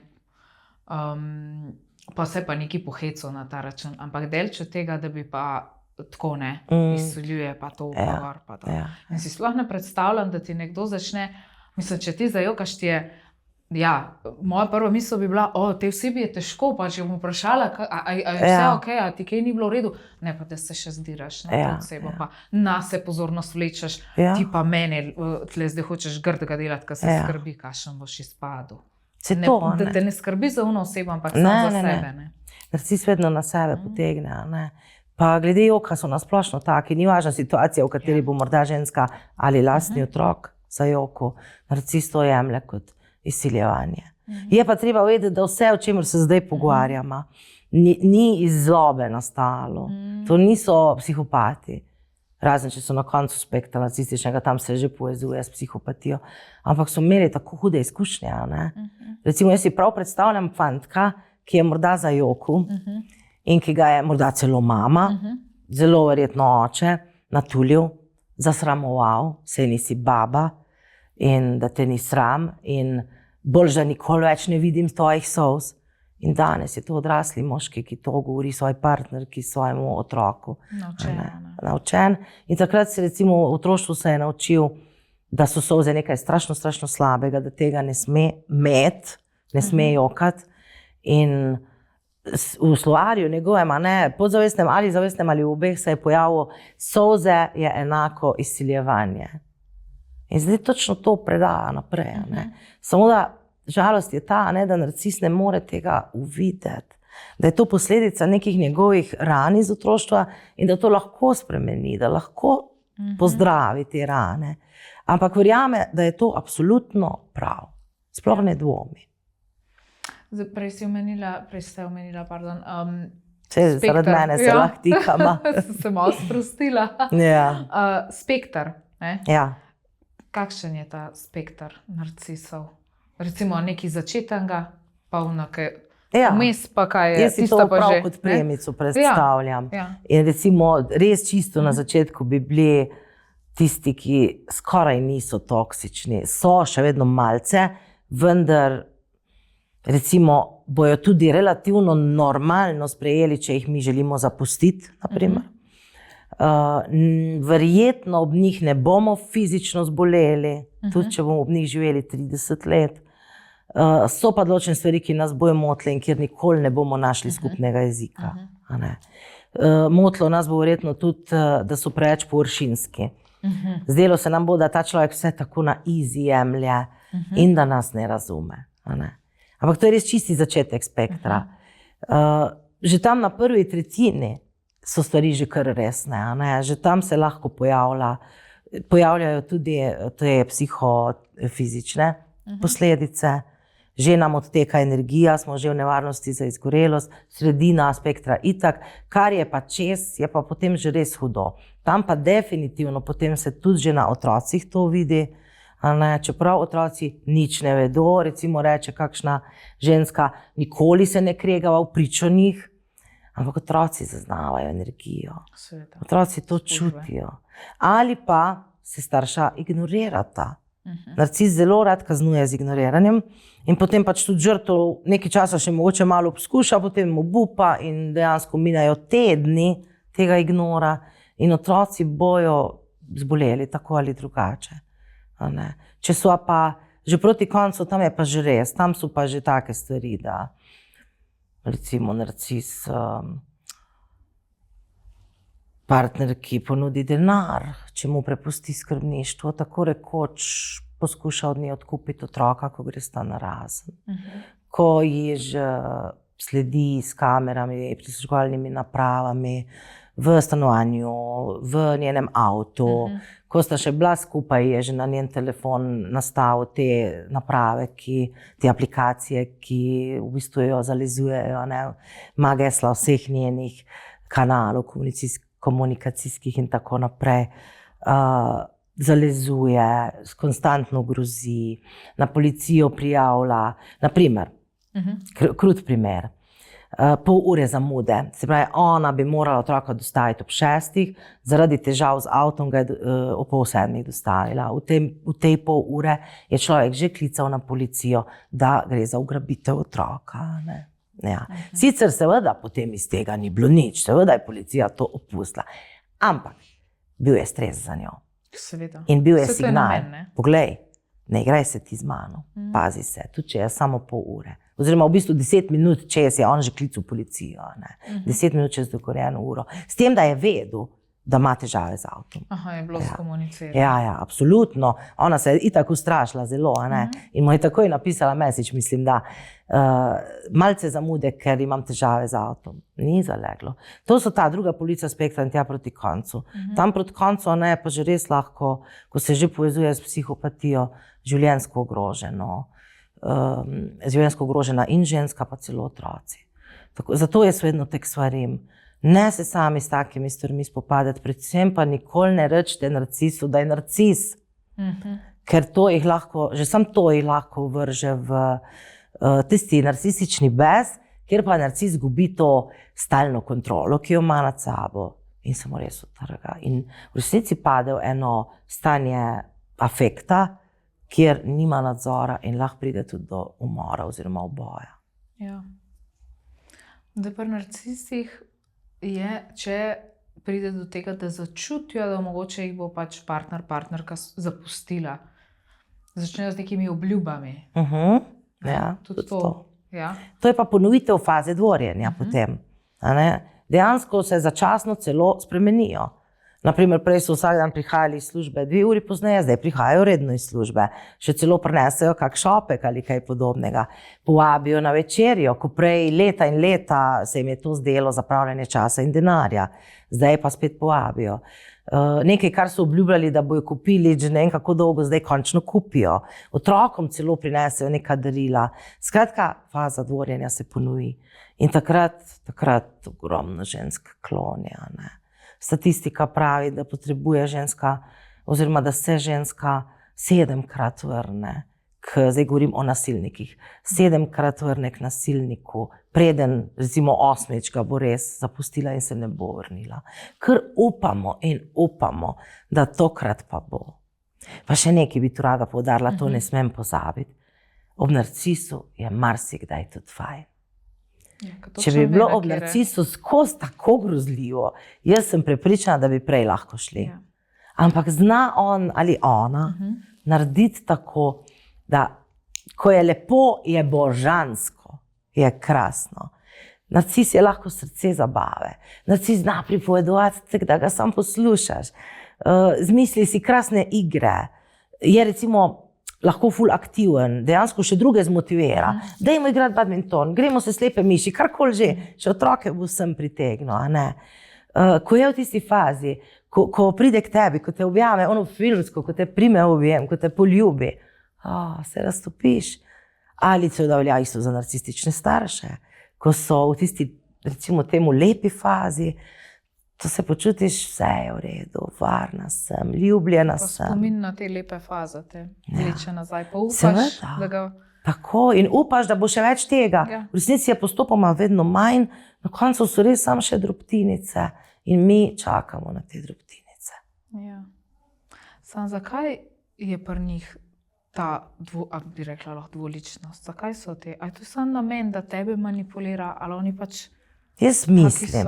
Pa se pa neki poheco na ta račun, ampak delč od tega, da bi pa tako ne, izsiljuje pa to ugovor. In si sploh ne predstavljam, da ti nekdo začne, mislim, če ti zajokaš, ti je, ja, moja prva misel bi bila, te osebi je težko, pa če bom vprašala, a je vse ok, a ti kaj ni bilo v redu, ne pa da se še zdiraš na to osebo, pa na se pozornost vlečeš, ti pa mene tle zdaj hočeš grdega delati, ker se skrbi, kakšen boš izpadel. Da te ne skrbi za ono osebo, ampak samo za sebe. Narcis vedno na sebe potegne. Ne? Pa glede joka so nasplošno taki, ni važna situacija, v kateri bo morda ženska ali lastni otrok za joko. Narcis to jemlje kot izsiljevanje. Je pa treba vedeti, da vse, o čemer se zdaj pogovarjamo, ni iz zlobe nastalo. To niso psihopati. Razen, če so na koncu spektra narcističnega, tam se že povezuje s psihopatijo. Ampak so imeli tako hude izkušnje. Ne? Recimo, jaz si prav predstavljam fantka, ki je morda za joku in ki ga je morda celo mama, zelo verjetno oče, natulil, zasramoval, saj nisi baba in da te ni sram in bolj, da nikoli več ne vidim tvojih solz. In danes je to odrasli moški, ki to govori svoji partnerki, svojemu otroku. Naučen. In takrat se recimo v otroštvu se je naučil, da so solze nekaj strašno, strašno slabega, da tega ne sme imeti, ne sme jokati. In v slovarju njegovem, podzavestnem ali zavestnem ali v obeh se je pojavil, solze je enako izsiljevanje. In zdaj točno to predaja naprej. Samo da žalost je ta, da narcis ne more tega uvideti, da je to posledica nekih njegovih ran iz otroštva in da to lahko spremeni, da lahko pozdravi te rane. Ampak verjame, da je to absolutno prav. Sploh ne dvomi. Prej ste omenila, pardon. Zaradi mene se lahko tikama. Se malo sprostila. Spektar. Ja. Kakšen je ta spektar narcisov? Recimo nekaj začetnega, pa vmes pa kaj je. Jaz si to prav kot premico predstavljam. In recimo res čisto na začetku bi bili tisti, ki skoraj niso toksični. So še vedno malce, vendar recimo bojo tudi relativno normalno sprejeli, če jih mi želimo zapustiti, naprimer. Verjetno ob njih ne bomo fizično zboleli, tudi če bomo ob njih živeli 30 let. So pa določene stvari, ki nas bojo motile in kjer nikoli ne bomo našli skupnega jezika. Motilo nas bo verjetno tudi, da so preveč površinski. Zdelo se nam bo, da ta človek vse tako na easy jemlje in da nas ne razume. Ampak to je res čisti začetek spektra. Že tam na prvi tretjini so stvari že kar resne. Že tam se lahko pojavljajo tudi te psihofizične posledice. Že nam odteka energija, smo že v nevarnosti za izgorelost, sredina spektra itak, kar je pa čez, je pa potem že res hudo. Tam pa definitivno potem se tudi že na otrocih to vidi, čeprav otroci nič ne vedo, recimo reče kakšna ženska, nikoli se ne kregava v pričo njih, ampak otroci zaznavajo energijo. Otroci to čutijo. Ali pa se starša ignorirata. Narcis zelo rad kaznuje z ignoriranjem in potem pač tudi žrtev nekaj časa še mogoče malo poskuša, potem obupa in dejansko minajo tedni tega ignora in otroci bojo zboleli tako ali drugače. Če so pa že proti koncu, tam je pa že res, tam so pa že take stvari, da recimo narcis partner, ki ponudi denar, če mu prepusti skrbništvo, tako rekoč poskuša od nje odkupiti otroka, ko gre sta narazen. Ko ji že sledi s kamerami, prisluškovalnimi napravami v stanovanju, v njenem avtu. Ko sta še bila skupaj, je že na njen telefon nastavil te naprave, te aplikacije, ki v bistvu jo zalizujejo, ima gesla vseh njenih kanalov, komunikacijskih in tako naprej. Zalezuje, konstantno grozi, na policijo prijavlja. Naprimer, krut primer. pol ure zamude. Se pravi, ona bi morala otroka dostaviti ob 6, zaradi težav z avtom ga je ob 6:30 dostavila. V tej pol ure je človek že klical na policijo, da gre za ugrabitev otroka. Ne? Ja. Sicer seveda potem iz tega ni bilo nič, seveda je policija to opustila. Ampak bil je stres za njo. Seveda. In bil je signal, poglej, ne igraj se ti z mano, pazi se, tudi če je samo pol ure. Oziroma v bistvu 10 minut čez je on že klical policijo, 10 minut čez dogovorjeno uro. S tem, da je vedel, da ima težave z avtom. Aha, je bilo skomunicirano. Ja, absolutno. Ona se je itak ustrašila zelo, in mu je takoj napisala message, mislim, da malce zamude, ker imam težave z avtom. Ni zaleglo. To so ta druga polovica spektra in tja proti koncu. Tam proti koncu ona je pa že res lahko, ko se že povezuje s psihopatijo, življenjsko ogrožena in ženska, pa celo otroci. Zato jaz vedno tek svarim, ne se sami s takimi stvarmi spopadati, predvsem pa nikoli ne rečite narcisu, da je narcis. Ker to jih lahko, že sam to jih lahko vrže v tisti narcisični bes, kjer pa narcis gubi to stalno kontrolo, ki jo ima nad sabo in se mu res utrga. In v resnici pade v eno stanje afekta, kjer nima nadzora in lahko pride tudi do umora oziroma uboja. Ja. Da pri narcisih je, če pride do tega, da začutijo, da mogoče jih bo pač partnerka zapustila. Začnejo z nekimi obljubami. Ja, tudi to. Ja. To je pa ponovitev faze dvorjenja potem. Dejansko se začasno celo spremenijo. Naprimer, prej so vsak dan prihajali iz službe 2 uri pozneje, zdaj prihajajo redno iz službe. Še celo prinesejo kak šopek ali kaj podobnega. Povabijo na večerjo, ko prej leta in leta se jim je to zdelo zapravljanje časa in denarja. Zdaj pa spet povabijo. Nekaj, kar so obljubljali, da bojo kupili, že ne vem kako dolgo, zdaj končno kupijo. Otrokom celo prinesejo neka darila. Skratka, faza dvorjenja se ponovi. In takrat ogromno žensk klonja. Statistika pravi, da potrebuje ženska, oziroma da se ženska 7-krat vrne, zdaj govorim o nasilnikih, 7-krat vrne k nasilniku, preden recimo 8. ga bo res zapustila in se ne bo vrnila. Ker upamo in upamo, da tokrat pa bo. Pa še nekaj bi tu rada poudarila, to ne smem pozabiti. Ob narcisu je marsikdaj tudi fajn. Če bi bilo ob narcisu skozi tako grozljivo, jaz sem prepričana, da bi prej lahko šli. Ampak zna on ali ona narediti tako, da ko je lepo, je božansko, je krasno. Narcis je lahko srce zabave. Narcis zna pripovedovati, da ga sam poslušaš. Zmisli si krasne igre. Je recimo lahko ful aktiven, dejansko še druge zmotivira. Dajmo igrati badminton, gremo se slepe miši, karkoli že, še otroke bo sem pritegnil. Ko je v tisti fazi, ko pride k tebi, ko te objame, ono filmsko, ko te prime v objem, ko te poljubi, se raztopiš. Ali se velja isto za narcistične starše, ko so v tisti, recimo temu, lepi fazi, to se počutiš, vse je v redu, varna sem, ljubljena sem. Spomin na te lepe faze, te vleče nazaj, pa upaš, da ga... Tako, in upaš, da bo še več tega. V resnici je postopoma vedno manj, na koncu so res samo še drobtinice in mi čakamo na te drobtinice. Ja. Sam zakaj je pri njih ta, bi rekla lahko dvoličnost? Zakaj so te? A je to samo namen, da tebe manipulira, ali oni pač... Jaz mislim,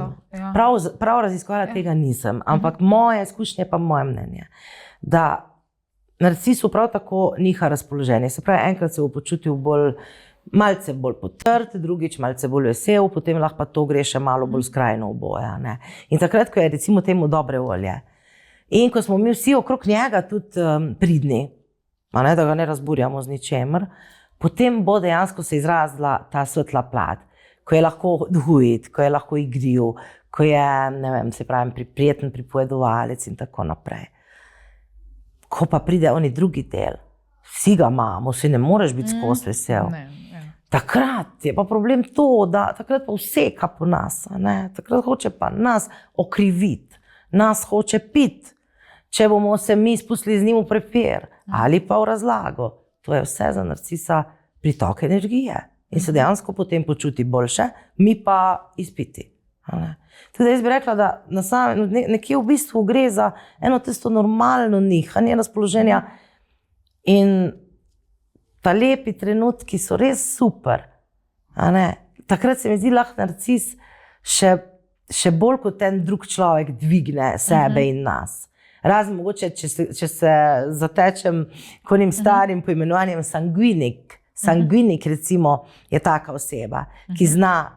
prav raziskovala tega nisem, ampak moje izkušnje pa moje mnenje, da narcisu prav tako niha razpoloženje. Se pravi, enkrat se bo počutil malce bolj potrt, drugič malce bolj vesel, potem lahko pa to gre še malo bolj skrajno oboje. In takrat, ko je recimo temu dobre volje in ko smo mi vsi okrog njega tudi pridni, da ga ne razburjamo z ničemer, potem bo dejansko se izrazila ta svetla plat. Ko je lahko dvojit, ko je lahko igriv, ko je, ne vem, se pravi, prijeten pripovedovalec in tako naprej. Ko pa pride oni drugi del, vsi ga imamo, vsi ne moreš biti skozi vesel. Takrat je pa problem to, da takrat pa vseka po nas, takrat hoče pa nas okriviti, nas hoče piti, če bomo se mi spustili z njim v prepir ali pa v razlago. To je vse za narcisa pritok energije. in se dejansko potem počuti boljše, mi pa izpiti. Tudi jaz bi rekla, da nekje v bistvu gre za eno tisto normalno nihanje razpoloženja in ta lepi trenutki so res super. Takrat se mi zdi lahko narcis še bolj kot ten drug človek dvigne sebe in nas. Razen mogoče, če se zatečem k onim starim poimenovanjem sanguinik. Sanguinik recimo je taka oseba, ki zna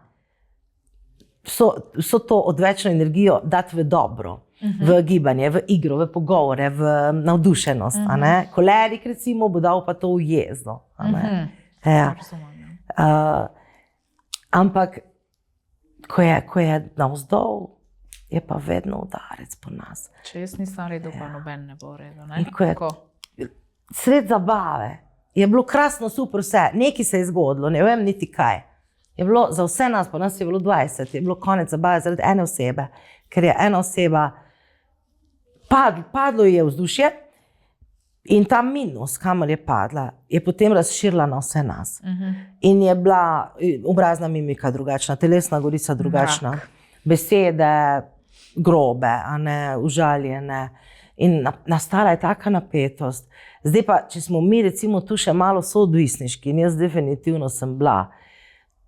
vso to odvečno energijo dati v dobro, v gibanje, v igro, v pogovore, v navdušenost. Kolerik recimo bo dal pa to v jezdo. Ampak ko je navzdol, je pa vedno udarec po nas. Če jaz nisem redel, pa noben ne bo redel. Sred zabave je bilo krasno, super vse, nekaj se je zgodilo, ne vem niti kaj. Je bilo za vse nas, pa nas je bilo 20, je bilo konec zabave zaradi ene osebe, ker je ena oseba, padlo je vzdušje in ta minus, kamor je padla, je potem razširila na vse nas. In je bila obrazna mimika drugačna, telesna gorica drugačna, besede grobe, užaljene. In nastala je taka napetost. Zdaj pa, če smo mi recimo tu še malo soodvisniški, in jaz definitivno sem bila,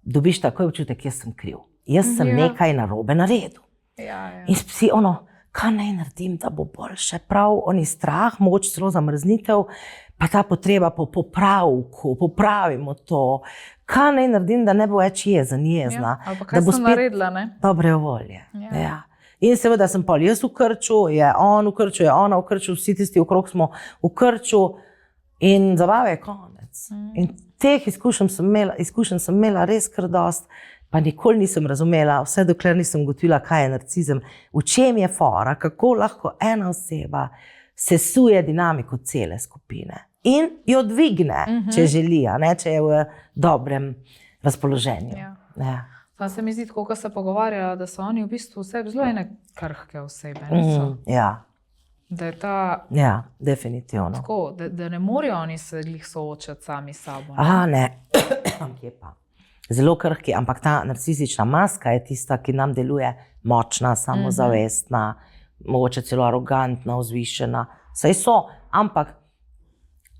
dobiš takoj občutek, jaz sem kriv. Jaz sem nekaj narobe naredil. In si kaj naj naredim, da bo boljše? Prav oni strah, mogoče celo zamrznitev, pa ta potreba po popravku, popravimo to. Kaj naj naredim, da ne bo več jezna? Ali pa kaj sem naredila, ne? Dobre volje. In seveda sem pol jaz v krču, je on v krču, je ona v krču, vsi tisti okrog smo v krču in zabave je konec. In teh izkušenj sem imela res kar dost, pa nikoli nisem razumela, vse dokler nisem ugotovila, kaj je narcizem, v čem je fora, kako lahko ena oseba sesuje dinamiko cele skupine in jo dvigne, če želi, če je v dobrem razpoloženju. Pa se mi zdi, tako, ko se pogovarjajo, da so oni v bistvu vse zelo ene krhke osebe. Da je ta... Ja, definitivno. Tako, da ne morejo oni se jih soočati sami s sabo. Ne. Kje pa? Zelo krhki, ampak ta narcistična maska je tista, ki nam deluje močna, samozavestna, mogoče celo arogantna, vzvišena. Saj so, ampak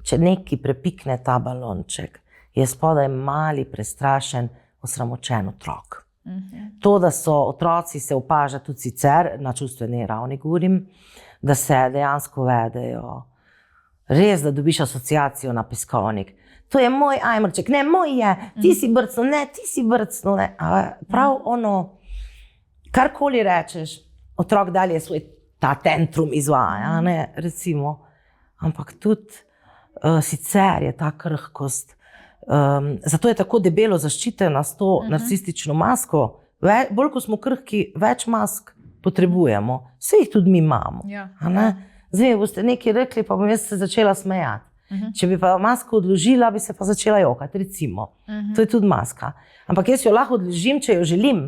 če neki prepikne ta balonček, je spodaj mali, prestrašen, osramočen otrok. To, da so otroci se opaža tudi sicer, na čustveni ravni govorim, da se dejansko vedejo. Res, da dobiš asociacijo na peskovnik. To je moj ajmrček, ne, moj je, ti si brcno, ne, ti si brcno, ne. Prav karkoli rečeš, otrok dalje svoj ta tantrum izvaja, ne, recimo. Ampak tudi sicer je ta krhkost, zato je tako debelo zaščitena s to narcistično masko. Bolj, ko smo krhki, več mask potrebujemo. Vse jih tudi mi imamo. Zdaj boste nekaj rekli, pa bom jaz se začela smejati. Če bi pa masko odložila, bi se pa začela jokati, recimo. To je tudi maska. Ampak jaz jo lahko odložim, če jo želim.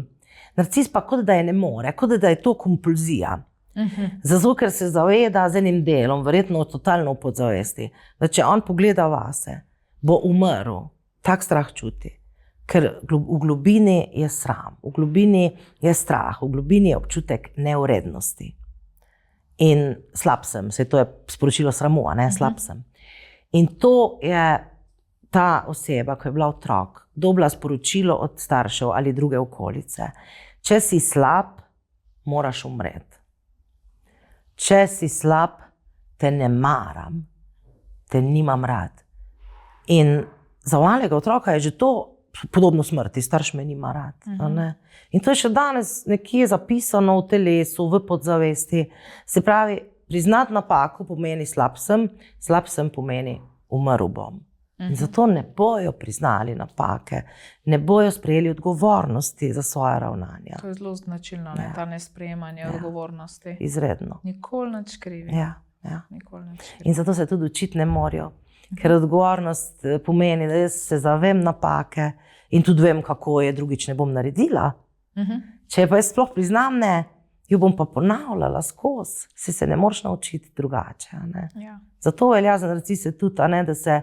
Narcis pa kot da je ne more, kot da je to kompulzija. Zato, ker se zaveda z enim delom, verjetno totalno v podzavesti, da če on pogleda vase, bo umrl, tak strah čuti. Ker v globini je sram, v globini je strah, v globini je občutek neurednosti. In slab sem, se to je sporočilo sramu, slab sem. In to je ta oseba, ko je bila otrok, dobila sporočilo od staršev ali druge okolice. Če si slab, moraš umreti. Če si slab, te ne maram, te nimam rad. In za malega otroka je že to podobno smrti, starš me nima rad. In to je še danes nekje zapisano v telesu, v podzavesti. Se pravi, priznati napako pomeni slab sem pomeni umrl bom. In zato ne bojo priznali napake, ne bojo sprejeli odgovornosti za svoje ravnanja. To je zelo značilno, ta nesprejemanje odgovornosti. Izredno. Nikoli nič krivi. In zato se tudi učiti ne morajo. Ker odgovornost pomeni, da jaz se zavem napake in tudi vem, kako je, drugič ne bom naredila. Če pa jaz sploh priznam, ne, jo bom pa ponavljala skozi. Se ne moreš naučiti drugače. Zato velja za narcise tudi, da se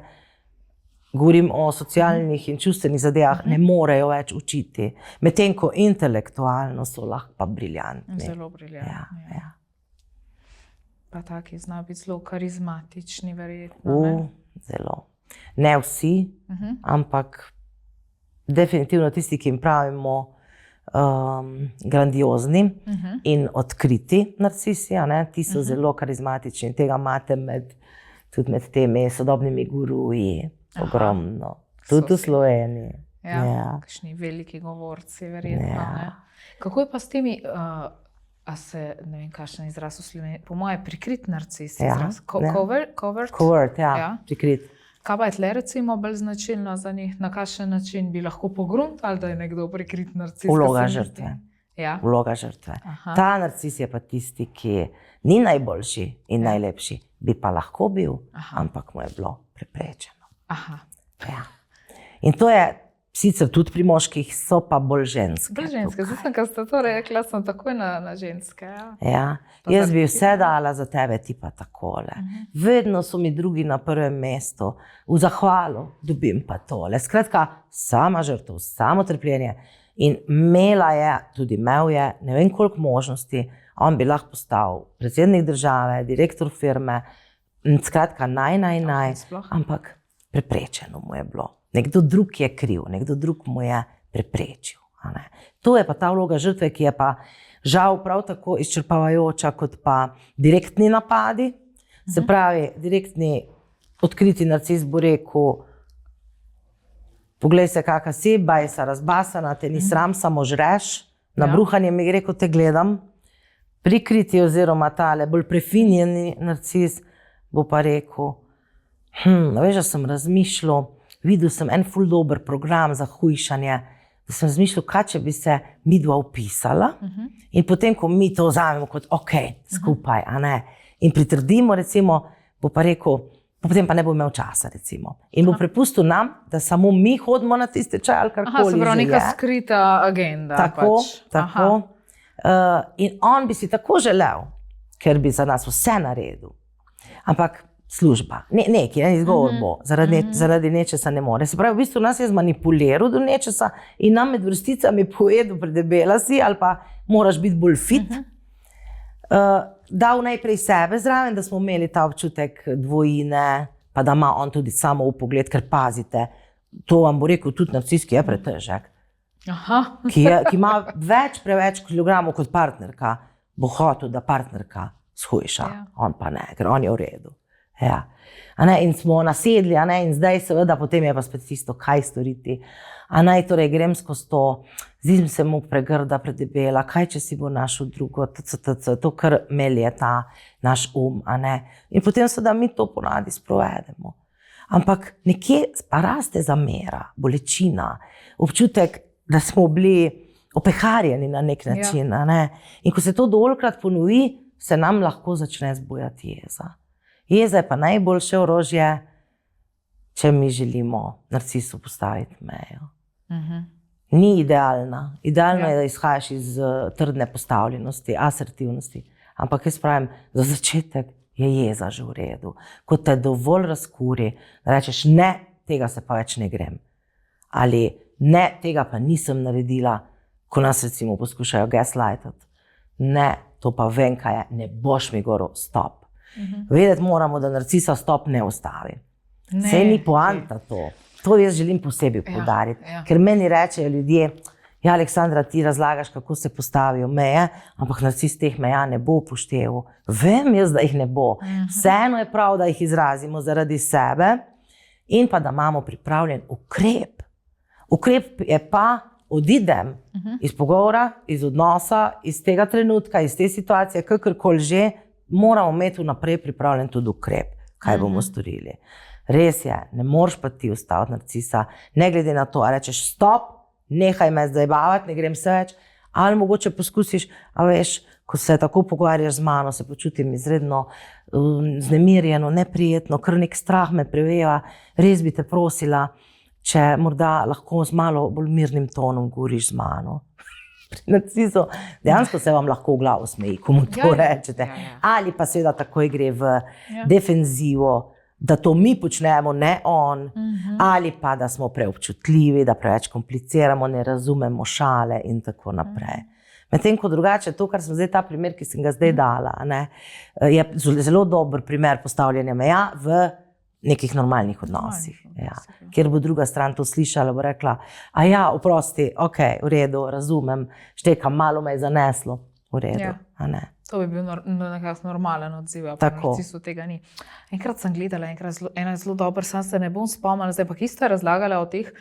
govorim o socialnih in čustvenih zadevah, ne morejo več učiti. Medtem ko intelektualno so lahko pa briljantni. Zelo briljantni. Ja. Pa taki znajo biti zelo karizmatični, verjetno. Zelo. Ne vsi, ampak definitivno tisti, ki jim pravimo grandiozni in odkriti narcisi, ti so zelo karizmatični. Tega imate tudi med temi sodobnimi guruji. Ogromno. Tudi v Sloveniji. Ja. Kakšni veliki govorci, verjetno. Kako je pa s temi, a se, ne vem, kakšen izraz v Sloveniji, po moje prikrit narcis izraz? Covert, prikrit. Kaj pa je tle recimo bolj značilno za njih? Na kakšen način bi lahko pogruntali, da je nekdo prikrit narcis? Vloga žrtve. Vloga žrtve. Ta narcis je pa tisti, ki ni najboljši in najlepši, bi pa lahko bil, ampak mu je bilo preprečeno. In to je sicer tudi pri moških, so pa bolj ženske. Bolj ženske, zdaj sem, ko ste to rekla, sem takoj na ženske. Jaz bi vse dala za tebe, ti pa takole. Vedno so mi drugi na prvem mestu, v zahvalo dobim pa tole. Skratka, sama žrtev, samo trpljenje. In imela je, tudi imel je, ne vem koliko možnosti, on bi lahko postal predsednik države, direktor firme, skratka ampak preprečeno mu je bilo. Nekdo drug je kriv, nekdo drug mu je preprečil. To je pa ta vloga žrtve, ki je pa žal prav tako izčrpavajoča kot pa direktni napadi. Se pravi, direktni odkriti narcis bo rekel, poglej se, kakva si, baj se razbasana, te ni sram, samo žreš. Na bruhanje mi je rekel, te gledam. Prikriti oziroma tale bolj prefinjeni narcis bo pa rekel, veš, da sem razmišljal, videl sem en ful dober program za hujšanje, da sem razmišljal, kaj če bi se midva vpisala in potem, ko mi to vzamemo kot skupaj, in pritrdimo, recimo, bo pa rekel, potem pa ne bo imel časa, recimo. In bo prepustil nam, da samo mi hodimo na tiste čaj ali karkoli. Se pravi, neka skrita agenda. Tako. In on bi si tako želel, ker bi za nas vse naredil. Ampak služba, neki izgovor bo, zaradi nečesa ne more. Se pravi, v bistvu nas je zmanipuliral do nečesa in nam med vrsticami povedal, predebela si ali pa moraš biti bolj fit. Dal najprej sebe zraven, da smo imeli ta občutek dvojine, pa da ima on tudi samo upogled, ker pazite, to vam bo rekel tudi narcis, ki je pretežek. Ki ima preveč kilogramov kot partnerka, bo hotel, da partnerka shujša, on pa ne, ker on je v redu. In smo nasedli, in zdaj seveda potem je pa spet tisto, kaj storiti. Torej grem skozi to, zdim se mu pregrda, predebela, kaj če si bo našel drugo, to kar melje ta naš In potem seveda mi to ponavadi sprovedemo. Ampak nekje pa raste zamera, bolečina, občutek, da smo bili opeharjeni na nek način. In ko se to dovoljkrat ponovi, se nam lahko začne zbujati jeza. Jeza je pa najboljše orožje, če mi želimo narcisu postaviti mejo. Ni idealna. Idealno je, da izhajaš iz trdne postavljenosti, asertivnosti. Ampak jaz pravim, za začetek je jeza že v redu. Ko te dovolj razkuri, da rečeš, ne, tega se pa več ne grem. Ali ne, tega pa nisem naredila, ko nas recimo poskušajo gaslightati. Ne, to pa vem, kaj je, ne boš mi govoril, stop. Vedeti moramo, da narcisa stop ne ustavi. Saj ni poanta to. To jaz želim posebej poudariti. Ker meni rečejo ljudje, Aleksandra, ti razlagaš, kako se postavijo meje, ampak narcis teh meja ne bo upošteval. Vem jaz, da jih ne bo. Vseeno je prav, da jih izrazimo zaradi sebe in pa da imamo pripravljen ukrep. Ukrep je pa, odidem iz pogovora, iz odnosa, iz tega trenutka, iz te situacije, kakorkoli že, moramo imeti vnaprej pripravljen tudi ukrep, kaj bomo storili. Res je, ne moreš pa ti ustaviti narcisa, ne glede na to, ali rečeš stop, nehaj me zajebavati, ne grem se več, ali mogoče poskusiš, a veš, ko se tako pogovarjaš z mano, se počutim izredno vznemirjeno, neprijetno, kar nek strah me preveva, res bi te prosila, če morda lahko z malo bolj mirnim tonom govoriš z mano. Pri narcisu dejansko se vam lahko v glavo smeji, komu to rečete. Ali pa seveda takoj gre v defenzivo, da to mi počnemo, ne on, ali pa da smo preobčutljivi, da preveč kompliciramo, ne razumemo šale in tako naprej. Medtem ko drugače, to, kar sem zdaj, ta primer, ki sem ga zdaj dala, ne, je zelo dober primer postavljanja meja v nekih normalnih odnosih. Ja. Kjer bo druga stran to slišala, bo rekla, a ja, oprosti, ok, v redu, razumem, štekam, malo me je zaneslo, v redu, a ne. To bi bil nekako normalen odziv, pa narcisu tega ni. Enkrat sem gledala, ena je zelo dobra, sam se ne bom spomnila, zdaj pa isto razlagala o teh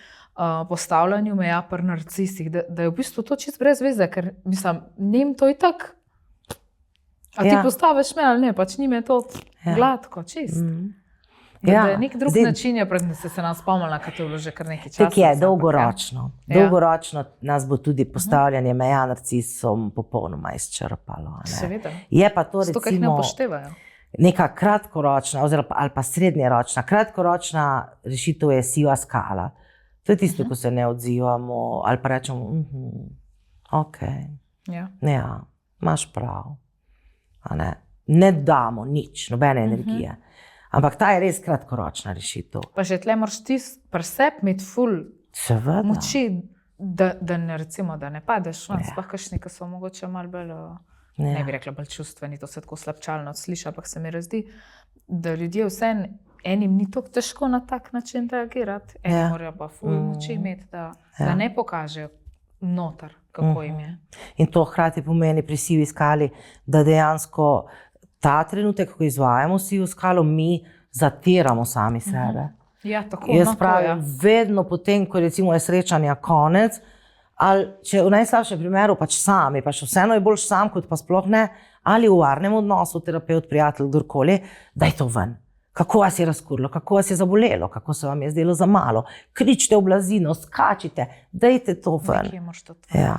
postavljanju meja pri narcisih, da je v bistvu to čist brez veze, ker mislim, njim to itak, a ti postaviš me ali ne, pač njim je to gladko, čist. Da je nek drug način, da se nam spomnila, kaj to je bilo že kar nekaj časa. Tak je, dolgoročno. Dolgoročno nas bo tudi postavljanje meja narcisom popolnoma izčrpalo. Seveda. Je pa to recimo... Zato, kaj ne upoštevajo. Neka kratkoročna, ali pa srednjeročna. Kratkoročna rešitev je siva skala. To je tisto, ko se ne odzivamo, ali pa rečemo, ok, imaš prav. Ne damo nič, nobene energije. Ampak ta je res kratkoročna rešitev. Pa že tle moraš ti pri sebi imeti ful moči, da ne padeš ven. Sploh kakšni, ki so mogoče malo bolj, ne bi rekla bolj čustveni, to se tako slabčalno sliši, ampak se mi razdi, da ljudje vseeno enim ni tako težko na tak način reagirati. Eni morajo pa ful moči imeti, da ne pokažejo noter, kako jim je. In to hkrati pomeni pri sivi skali, da dejansko ta trenutek, ko izvajamo sivo skalo, mi zatiramo sami sebe. Ja, tako. Jaz pravim, vedno potem, ko recimo je srečanja konec, ali če v najslabšem primeru pač sami, pa še vseeno je bolj sam, kot pa sploh ne, ali v varnem odnosu, terapeut, prijatelj, kdorkoli, daj to ven. Kako vas je razkurilo, kako vas je zabolelo, kako se vam je zdelo za malo. Kričite v blazino, skačite, dajte to ven. Nekje moraš to ven. Ja.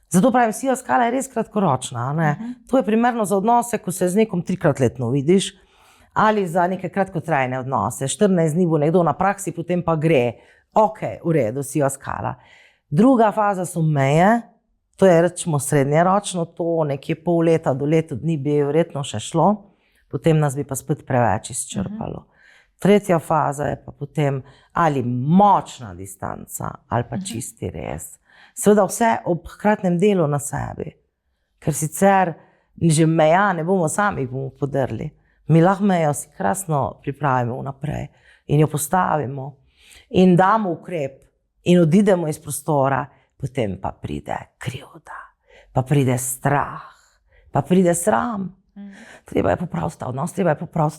Zato pravim, siva skala je res kratkoročna. To je primerno za odnose, ko se z nekom 3-krat letno vidiš, ali za neke kratkotrajne odnose. 14 dni bo nekdo na praksi, potem pa gre. Ok, v redu, siva skala. Druga faza so meje, to je rečemo srednjeročno, to nekje pol leta do leto dni bi verjetno še šlo, potem nas bi pa spet preveč izčrpalo. Tretja faza je pa potem ali močna distanca, ali pa čisti res. Seveda vse ob hkratnem delu na sebi, ker sicer že meja ne bomo sami bomo podrli. Mi lahko mejo si krasno pripravimo vnaprej in jo postavimo in damo ukrep in odidemo iz prostora, potem pa pride krivda, pa pride strah, pa pride sram. Treba je popraviti ta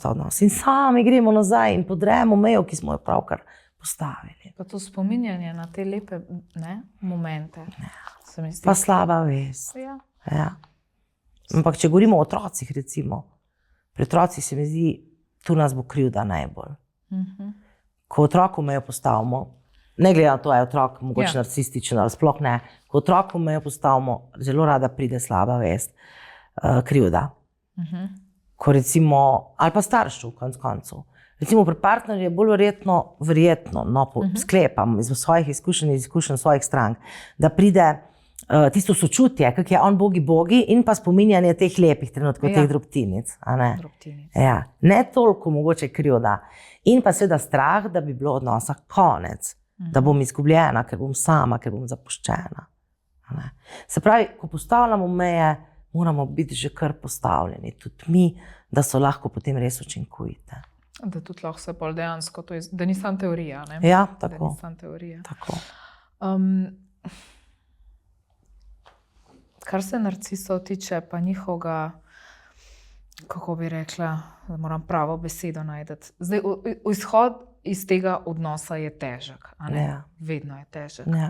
odnos, in sami gremo nazaj in podremo mejo, ki smo jo pravkar postavili. Pa to spominjanje na te lepe momente. Pa slaba vest. Ja. Ampak če govorimo o otrocih, recimo, pri otrocih se mi zdi, tu nas bo krivda najbolj. Ko otroku mejo postavimo, ne glede na to, je otrok mogoče narcističen ali sploh ne, ko otroku mejo postavimo, zelo rada pride slaba vest, krivda. Ko recimo, ali pa staršu, konec koncev. Recimo pri partnerju je bolj verjetno, sklepam iz svojih izkušenj svojih strank, da pride tisto sočutje, kak je on bogi in pa spominjanje teh lepih trenutkov, teh drobtinic. Ne toliko mogoče krivda. In pa seveda strah, da bi bilo odnosa konec, da bom izgubljena, ker bom sama, ker bom zapuščena. Se pravi, ko postavljamo meje, moramo biti že kar postavljeni, tudi mi, da so lahko potem res učinkovite. Da tudi lahko se bolj dejansko, da ni samo teorija. Ja, tako. Da ni samo teorija. Tako. Kar se narcisov tiče, pa njihovega, kako bi rekla, da moram pravo besedo najti. Zdaj, izhod iz tega odnosa je težek, a ne? Ja. Vedno je težek. Ja.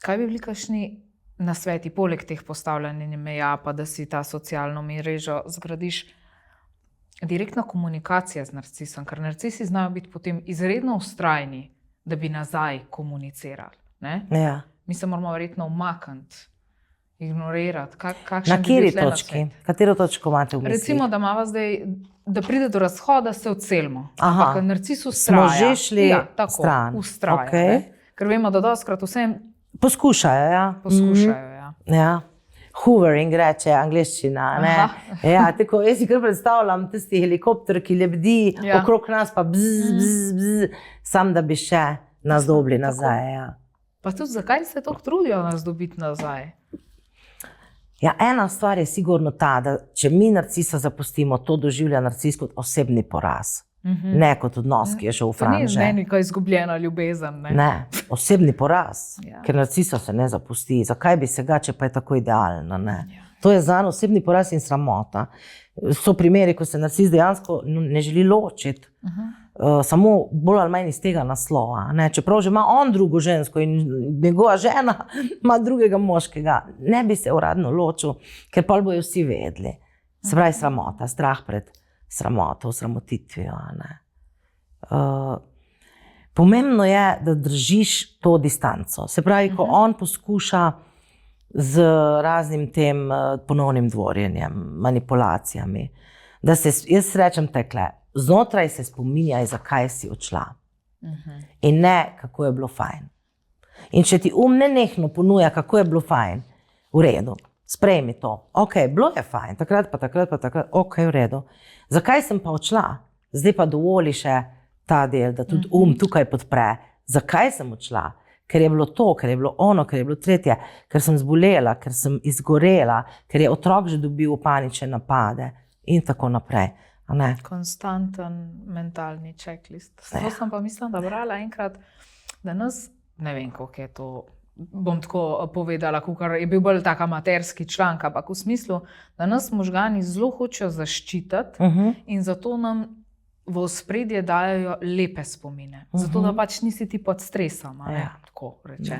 Kaj bi bili kakšni nasveti, poleg teh postavljenih meja, pa da si ta socialno mrežo zgradiš? Direktna komunikacija z narcisom, ker narcisi znajo biti potem izredno vztrajni, da bi nazaj komunicirali. Ja. Mi se moramo verjetno umakniti, ignorirati. Na kateri točki? Katero točko imate v mislih? Recimo, da imamo zdaj, da pride do razhoda, se odselimo. Ampak narcis vztraja. Smo že šli stran. Vztraja. Okay. Ker vemo, da dostikrat vsem poskušajo. Poskušajo, ja. Ja. Hovering reče angleščina. Ja, tako, jaz si kar predstavljam tisti helikopter, ki lebdi okrog nas, pa bzz, sam da bi še nas dobili nazaj. Ja. Pa tudi zakaj se tako trudijo nas dobiti nazaj? Ja, ena stvar je sigurno ta, da če mi narcisa zapustimo, to doživlja narcis kot osebni poraz. Ne kot odnos, ki je šel v franže. Ne neka izgubljena ljubezen. Ne, osebni poraz, ker narcisa se ne zapusti. Zakaj bi se ga, če pa je tako idealno? To je zanj osebni poraz in sramota. So primeri, ko se narcis dejansko ne želi ločiti. Samo bolj ali manj iz tega naslova. Čeprav že ima on drugo žensko in njegova žena ima drugega moškega, ne bi se uradno ločil, ker pa bojo vsi vedeli. Se pravi sramota, strah pred sramoto, sramotitvijo. Pomembno je, da držiš to distanco. Se pravi, ko on poskuša z raznim tem ponovnim dvorjenjem, manipulacijami, da se, jaz rečem tekle, znotraj se spominjaj, zakaj si odšla. In ne, kako je bilo fajn. In če ti nenehno ponuja, kako je bilo fajn, v redu, sprejmi to. Ok, bilo je fajn, takrat, ok, v redu. Zakaj sem pa odšla? Zdaj pa dovoli še ta del, da tudi tukaj podpre. Zakaj sem odšla? Ker je bilo to, ker je bilo ono, ker je bilo tretje, ker sem zbolela, ker sem izgorela, ker je otrok že dobil panične napade in tako naprej. Konstanten mentalni checklist. To sem pa mislim, da brala enkrat, da nas, ne vem, koliko je to, bom tako povedala, kar je bil bolj tak amaterski članek, ampak v smislu, da nas možgani zelo hočejo zaščititi in zato nam v ospredje dajo lepe spomine. Zato, da pač nisi ti pod stresom, tako reče.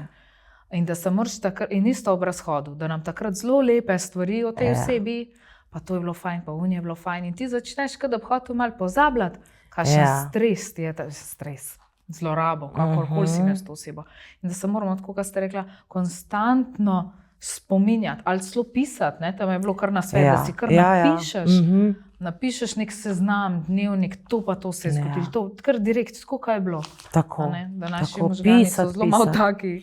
In da se moraš takrat, in isto ob razhodu, da nam takrat zelo lepe stvari o tej osebi, pa to je bilo fajn, pa unje je bilo fajn. In ti začneš, da bi hotel malo pozabljati, kakšen stres ti je ta stres. Zlorabo, kakorkoli si ne s to osebo. In da se moramo, tako kot ste rekla, konstantno spominjati ali celo pisati, tam je bilo kar na svet, da si kar napišeš. Napišeš nek seznam, dnevnik, to pa to se zgodi. To kar direkt, tako kaj je bilo. Tako, da naši možgani so zelo malo taki.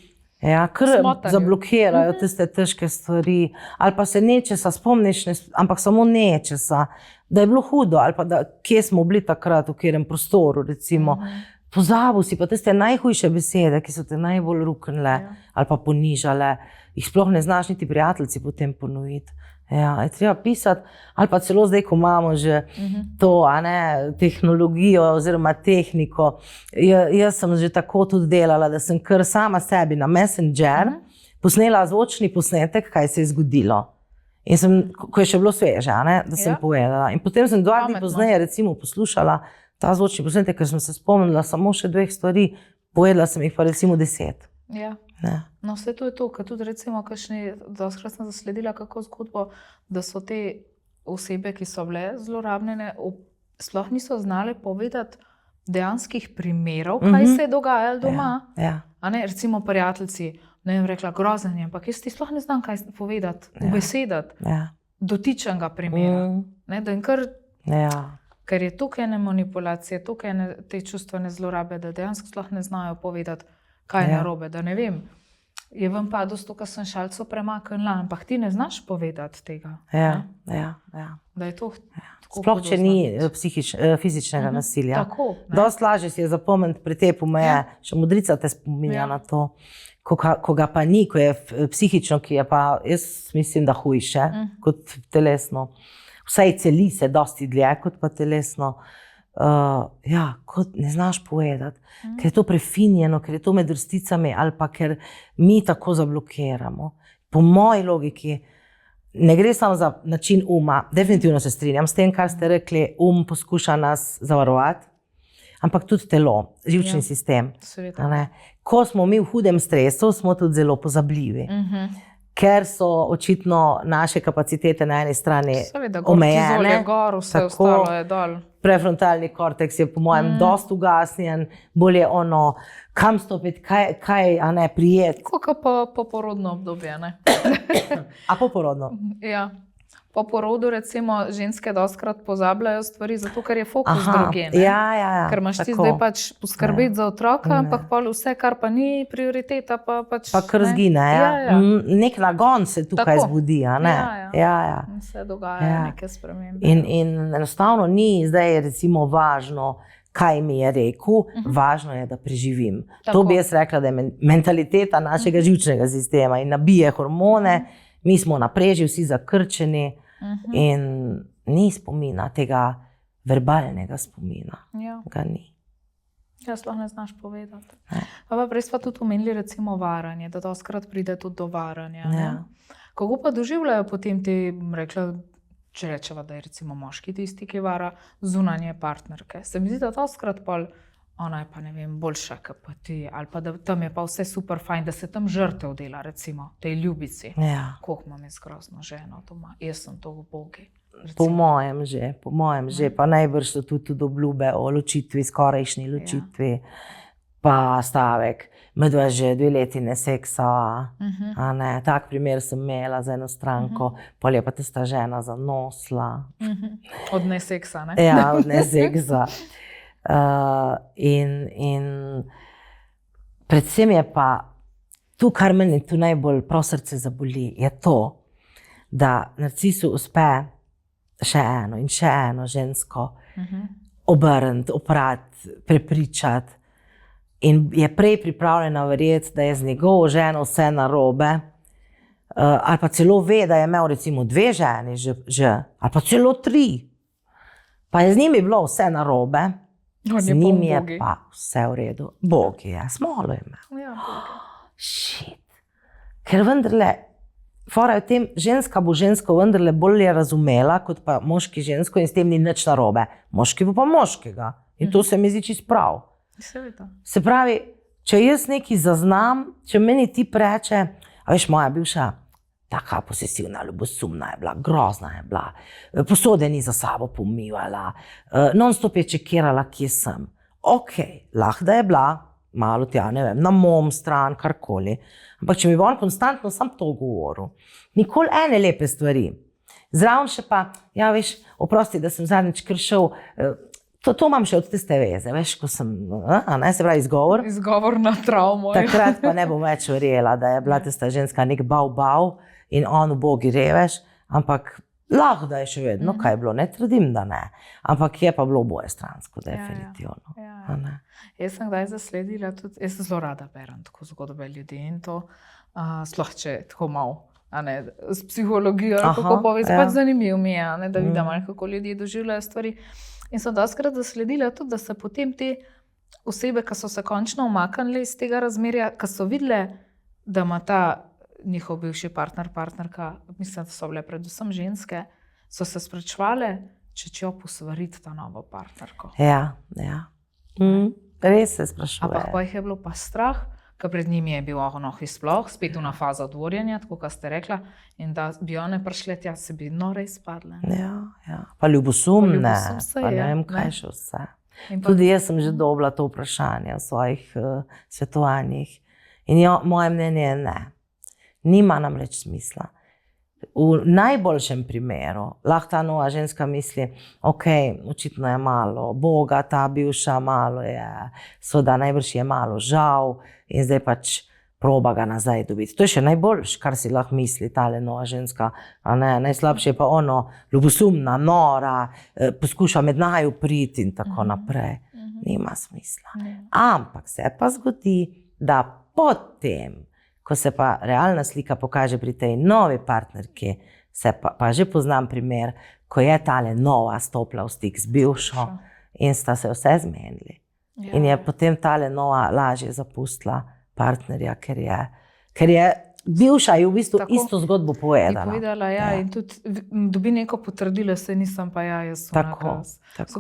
Ja, kar zablokirajo tiste težke stvari. Ali pa se nečesa spomniš, ampak samo nečesa, da je bilo hudo, ali pa da kje smo bili takrat, v katerem prostoru, recimo. Pozabil si pa tiste najhujše besede, ki so te najbolj ruknile ali pa ponižale. Jih sploh ne znaš niti prijateljci potem ponoviti. Je treba pisati, ali pa celo zdaj, ko imamo že to, tehnologijo oziroma tehniko. Jaz sem že tako tudi delala, da sem kar sama sebi na Messenger posnela zvočni posnetek, kaj se je zgodilo. In sem, ko je še bilo sveže, da sem povedala. In potem sem 2 dni pozneje recimo poslušala ta zvočni posnetek, ker sem se spomnila samo še 2 stvari, povedala sem jih pa recimo 10. Ja. No, vse to je to, ker tudi recimo, doskrat sem zasledila kako zgodbo, da so te osebe, ki so bile zlorabljene, sploh niso znale povedati dejanskih primerov, kaj se je dogajalo doma. Recimo prijateljci, ne vem, rekla grozen je, ampak jaz ti sploh ne znam kaj povedati, ubesedati, dotičnega primera. Da jim kar... Ker je tukaj ene manipulacije, tukaj ene te čustvene zlorabe, da dejansko sploh ne znajo povedati, kaj je narobe, da ne vem. Je vam padlo s to, ko sem šalico premaknila, ampak ti ne znaš povedati tega. Da je to tako. Sploh, če ni fizičnega nasilja. Dosti lažje si je zapomniti pretepu meje, še modrica te spominja na to. Ko ga pa ni, ko je psihično, ki je pa, jaz mislim, da hujše kot telesno. Vsaj celi se dosti dlje kot pa telesno. Kot ne znaš povedati, ker je to prefinjeno, ker je to med vrsticami ali pa ker mi tako zablokiramo. Po moji logiki ne gre samo za način uma, definitivno se strinjam s tem, kar ste rekli, poskuša nas zavarovati, ampak tudi telo, živčni sistem. Ko smo mi v hudem stresu, smo tudi zelo pozabljivi. Ker so očitno naše kapacitete na eni strani omejene. Vse ostalo je dol. Prefrontalni korteks je po mojem dosti ugasnjen, bolj je ono, kam stopiti, kaj prijeti. Kako pa poporodno obdobje, ne? A poporodno? Ja. po porodu, recimo, ženske dostkrat pozabljajo stvari, zato ker je fokus drugje. Ja, ker imaš ti zdaj pač poskrbeti za otroka, ampak vse, kar pa ni prioriteta, pa pač. Pa kar zgine. Ja. Nek nagon se tukaj zbudi. Ja. Se dogajajo neke spremembe. In enostavno ni zdaj recimo važno, kaj mi je rekel, važno je, da preživim. To bi jaz rekla, da je mentaliteta našega živčnega sistema in nabije hormone, mi smo na preži, vsi zakrčeni in ni spomina, tega verbalnega spomina. Ga ni. Ja, sploh ne znaš povedati. Pa prej smo tudi omenili recimo varanje, da dostkrat pride tudi do varanja. Kako pa doživljajo potem te, rekla, če rečeva, da je recimo moški tisti, ki vara zunanje partnerke. Se mi zdi, da dostkrat pa ona je pa ne vem, boljša kot pa ti, ali pa da tam je pa vse super fajn, da se tam žrtev dela, recimo, tej ljubici. Koliko imam jaz grozno ženo doma, jaz sem to v Bogi. Po mojem že, pa najbrž so tudi obljube o ločitvi, skorajšnji ločitvi, pa stavek, medva že 2 leti ne seksava, tak primer sem imela za eno stranko, pol je pa tista žena zanosla. Od neseksa, ne? Ja, od neseksa. In predvsem je pa tu, kar meni tu najbolj prav srce zaboli, je to, da narcisu uspe še eno žensko obrniti, oprati, prepričati in je prej pripravljena verjeti, da je z njegovo ženo vse narobe, ali pa celo ve, da je imel recimo 2 ženi že, ali pa celo 3, pa je z njimi bilo vse narobe, z njimi je pa vse v redu. Bog je, smolo je imel. Shit. Ker vendarle, fora je v tem, ženska bo žensko vendarle bolje razumela, kot pa moški žensko in s tem ni nič narobe. Moški bo pa moškega. In to se mi zdi čisto prav. Se pravi, če jaz nekaj zaznam, če meni ti preče, a veš, moja bivša, taka posesivna, ljubosumna je bila, grozna je bila, posode ni za sabo pomivala, non-stop je čekirala, kje sem. Ok, lahko da je bila, malo tja, ne vem, na mom stran, karkoli. Ampak če mi bo on konstantno sam to govoril, nikoli ene lepe stvari. Zraven še pa, ja veš, oprosti, da sem zadnjič kršil, to imam še od tiste veze, veš, ko sem, se pravi izgovor. Izgovor na travmo. Takrat pa ne bom več verjela, da je bila tista ženska nek bav in on v Bogi revež, ampak lahko da je še vedno, kaj je bilo, ne trdim, da ne. Ampak je pa bilo obojestransko, definitivno. Jaz sem kdaj zasledila tudi, jaz zelo rada berem tako zgodbe ljudi in to, sploh če tako malo, s psihologijo, kako povedati, pač zanimivo mi je, da vidim, kako ljudje doživljajo stvari. In sem dostkrat zasledila tudi, da se potem te osebe, ki so se končno umaknili iz tega razmerja, ki so videle, da ima ta njihov bivši partnerka, mislim, da so bile predvsem ženske, so se spraševale, če jo posvariti ta novo partnerko. Ja. Res se sprašuje. Ampak pa jih je bilo pa strah, ker pred njimi je bil sploh, spet una faza odvorjanja, tako kot ste rekla, in da bi one prišle tja, se bi nore izpadle. Ja. Pa ljubosumne, pa ne vem, kaj še vse. Tudi jaz sem že dobila to vprašanje v svojih svetovanjih. In moje mnenje je ne. Nima namreč smisla. V najboljšem primeru lahko ta nova ženska misli, ok, očitno je malo Boga, ta bivša malo je, seveda najbrž je malo žal in zdaj pač proba ga nazaj dobiti. To je še najboljš, kar si lahko misli tale nova ženska. Najslabše je pa ono ljubosumna, nora, poskuša med naju priti in tako naprej. Nima smisla. Ampak se pa zgodi, da potem, ko se pa realna slika pokaže pri tej novi partnerki, pa že poznam primer, ko je tale nova stopila v stik z bivšo in sta se vse zmenili. In je potem tale nova lažje zapustila partnerja, ker je bivša je v bistvu isto zgodbo povedala. In tudi dobi neko potrdilo, se nisem pa jaz tako.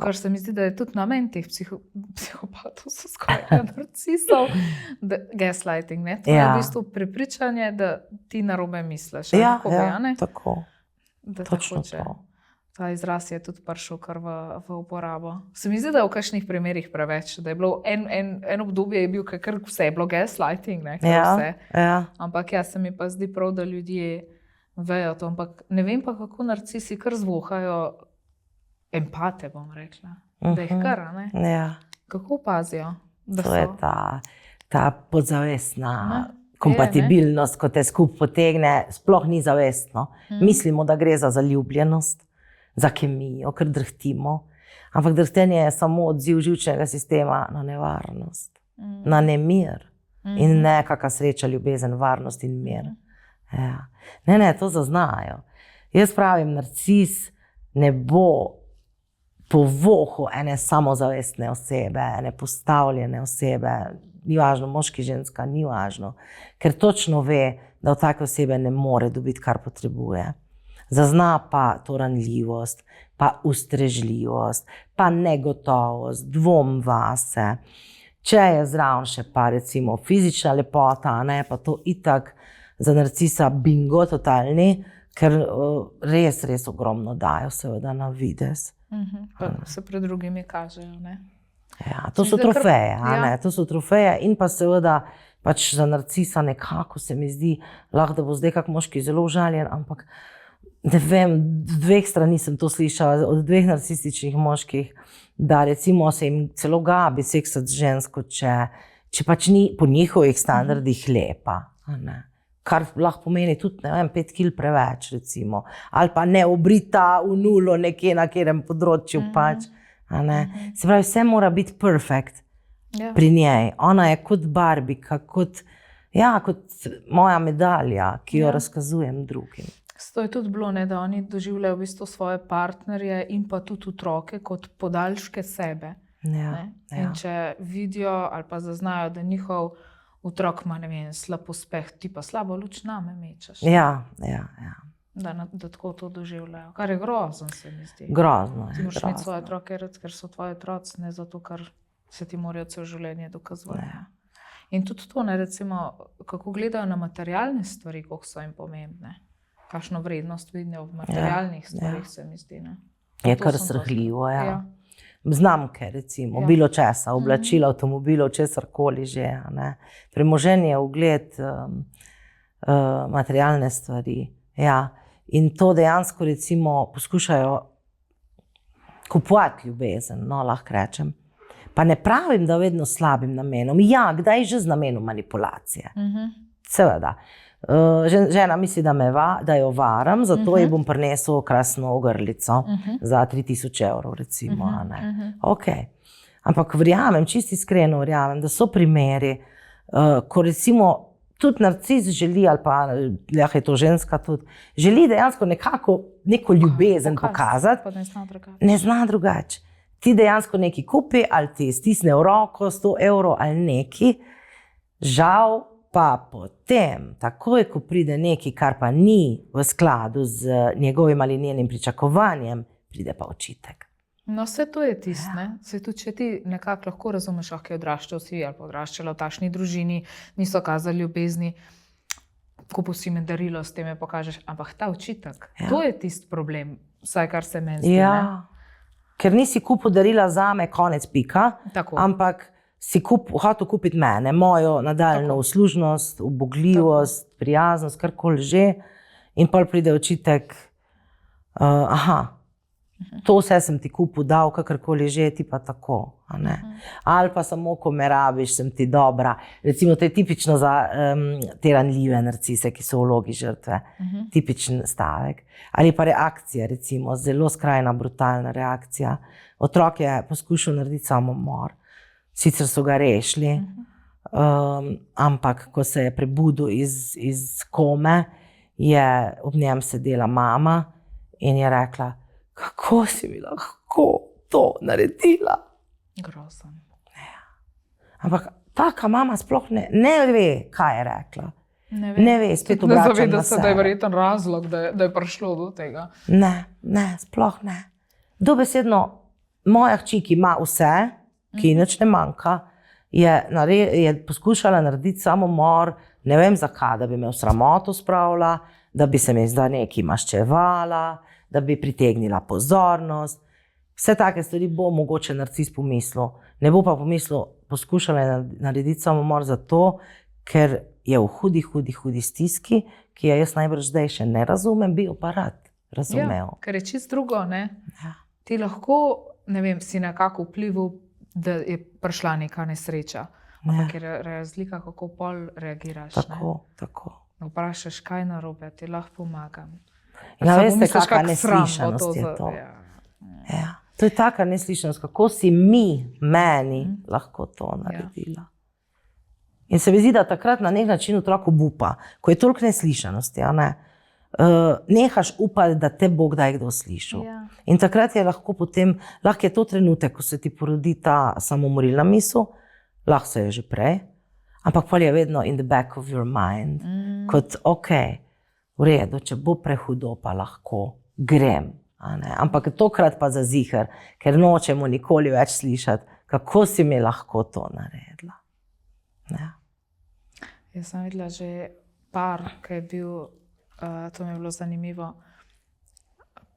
Kar se mi zdi, da je tudi namen teh psihopatov, so skoraj narcisov, gaslighting, ne? To je v bistvu prepričanje, da ti narobe misliš. Tako. Točno to. Ta izraz je tudi prišel kar v uporabo. Se mi zdi, da je v kakšnih primerih preveč, da je bilo en obdobje je bil, kar vse je bilo gaslighting, ne? Vse. Ampak se mi pa zdi prav, da ljudje vejo to, ampak ne vem pa, kako narcisi kar zvohajo empate, bom rekla. Da jih kar, ne? Ja. Kako pazijo? To je ta podzavestna kompatibilnost, ko te skupaj potegne, sploh ni zavestno. Mislimo, da gre za zaljubljenost, za kemijo, ker drhtimo. Ampak drhtenje je samo odziv živčnega sistema na nevarnost, na nemir. In ne kakšna sreča, ljubezen, varnost in mir. Ja. Ne, to zaznajo. Jaz pravim, narcis ne bo povohal ene samozavestne osebe, ene postavljene osebe, ni važno, moški, ženska, ni važno, ker točno ve, da od take osebe ne more dobiti, kar potrebuje. Zazna pa to ranljivost, pa ustrežljivost, pa negotovost, dvom vase. Če je zraven še pa recimo fizična lepota, ne, pa to itak za narcisa bingo totalni, ker res ogromno dajo seveda na vides. Pa se pred drugimi kažejo, ne? Ja, to so trofeje, to so trofeje in pa seveda pač za narcisa nekako se mi zdi, lahko da bo zdaj kak moški zelo užaljen, ampak ne vem, dveh strani sem to slišala, od dveh narcističnih moških, da recimo se jim celo gabi seksati z žensko, če pač ni po njihovih standardih lepa, ne. Kar lahko pomeni tudi, ne vem, 5 kil preveč recimo, ali pa neobrita v nulo nekje na katerem področju pač. Se pravi, vse mora biti perfect pri njej. Ona je kot barbika, kot moja medalja, ki jo razkazujem drugim. To je tudi bilo, ne, da oni doživljajo v bistvu svoje partnerje in pa tudi otroke kot podaljške sebe. In če vidijo ali pa zaznajo, da njihov otrok ima, ne vem, slab uspeh, ti pa slabo luč name mečeš. Ja. Da tako to doživljajo. Kar je grozno, se mi zdi. Grozno je. Ti moraš imeti svoje otroke rad, ker so tvoji otroci, ne zato, ker se ti morajo celo življenje dokazovati. In tudi to, ne, recimo, kako gledajo na materialne stvari, koliko so jim pomembne. Kakšno vrednost vidijo v materialnih stvarih, se mi zdi. Ne? Je kar strahljivo, Znamke, recimo, bilo česa, oblačila, avtomobilov, česarkoli že. Ne? Premoženje, ugled, materialne stvari. Ja. In to dejansko recimo poskušajo kupovati ljubezen, lahko rečem. Pa ne pravim, da vedno s slabim namenom. Ja, kdaj že z namenom manipulacije. Seveda. Žena misli, da jo varam, zato ji bom prinesel krasno ogrlico za 3000 evrov, recimo. Okay. Ampak verjamem, čisto iskreno verjamem, da so primeri, ko recimo tudi narcis želi, ali pa je to ženska tudi, želi dejansko neko ljubezen pokazati, ne zna drugače. Ti dejansko nekaj kupi, ali ti stisne v roko 100 evrov ali neki, žal pa potem, takoj ko pride nekaj, kar pa ni v skladu z njegovim ali njenim pričakovanjem, pride pa očitek. No, vse to je tisto, ne? Se tudi, če ti nekako lahko razumeš, ki je odraščal si ali pa odraščala v takšni družini, niso kazali ljubezni, kupu si me darilo, s tem je pokažeš, ampak ta očitek, to je tisti problem, vsaj kar se meni zdi, ne? Ker nisi kupil darila zame, konec pika, ampak si hotel kupiti mene, mojo nadaljno uslužnost, ubogljivost, prijaznost, karkoli že, in pol pride očitek, to vse sem ti kupil, dal, kakorkoli že, ti pa tako. Ali pa samo, ko me rabiš, sem ti dobra. Recimo, to je tipično za te ranljive narcise, ki so v vlogi žrtve. Tipičen stavek. Ali pa reakcija, recimo, zelo skrajna, brutalna reakcija. Otrok je poskušal narediti samomor. Sicer so ga rešili, ampak ko se je prebudil iz kome, je ob njem sedela mama in je rekla, kako si mi lahko to naredila? Grozno. Ampak taka mama sploh ne ve, kaj je rekla. Ne ve, spet obračam na sebe. Ne zaveda se, da je verjeten razlog, da je prišlo do tega. Ne, sploh ne. Dobesedno, moja hči, ki ima vse, ki nič ne manjka, je poskušala narediti samomor, ne vem zakaj, da bi me v sramoto spravila, da bi se mi zdaj nekaj maščevala, da bi pritegnila pozornost. Vse take stvari bo mogoče narcis pomislil. Ne bo pa pomislil, poskušala je narediti samomor zato, ker je v hudi stiski, ki jo jaz najbrž zdaj še ne razumem, bi jo pa rad razumel. Ja, ker je čist drugo, ne? Ja. Ti lahko, ne vem, si nekako vplival, da je prišla neka nesreča. Ampak je razlika, kako pol reagiraš. Tako. Vprašaš, kaj narobe, ti lahko pomagam. Ja, veste, kakšna neslišanost je to. Ja. To je taka neslišanost, kako si meni lahko to naredila. In se mi zdi, da takrat na nek način otrok obupa, ko je toliko neslišanosti, nehaš upati, da te bo kdaj kdo slišal. Ja. In takrat je lahko lahko je to trenutek, ko se ti porodi ta samomorilna misel, lahko se je že prej, ampak pol je vedno in the back of your mind, kot v redu, če bo prehudo, pa lahko grem. Ampak tokrat pa za ziher, ker nočemo nikoli več slišati, kako si mi lahko to naredila. Ja. Jaz sem videla že par, ki je bil, to mi je bilo zanimivo,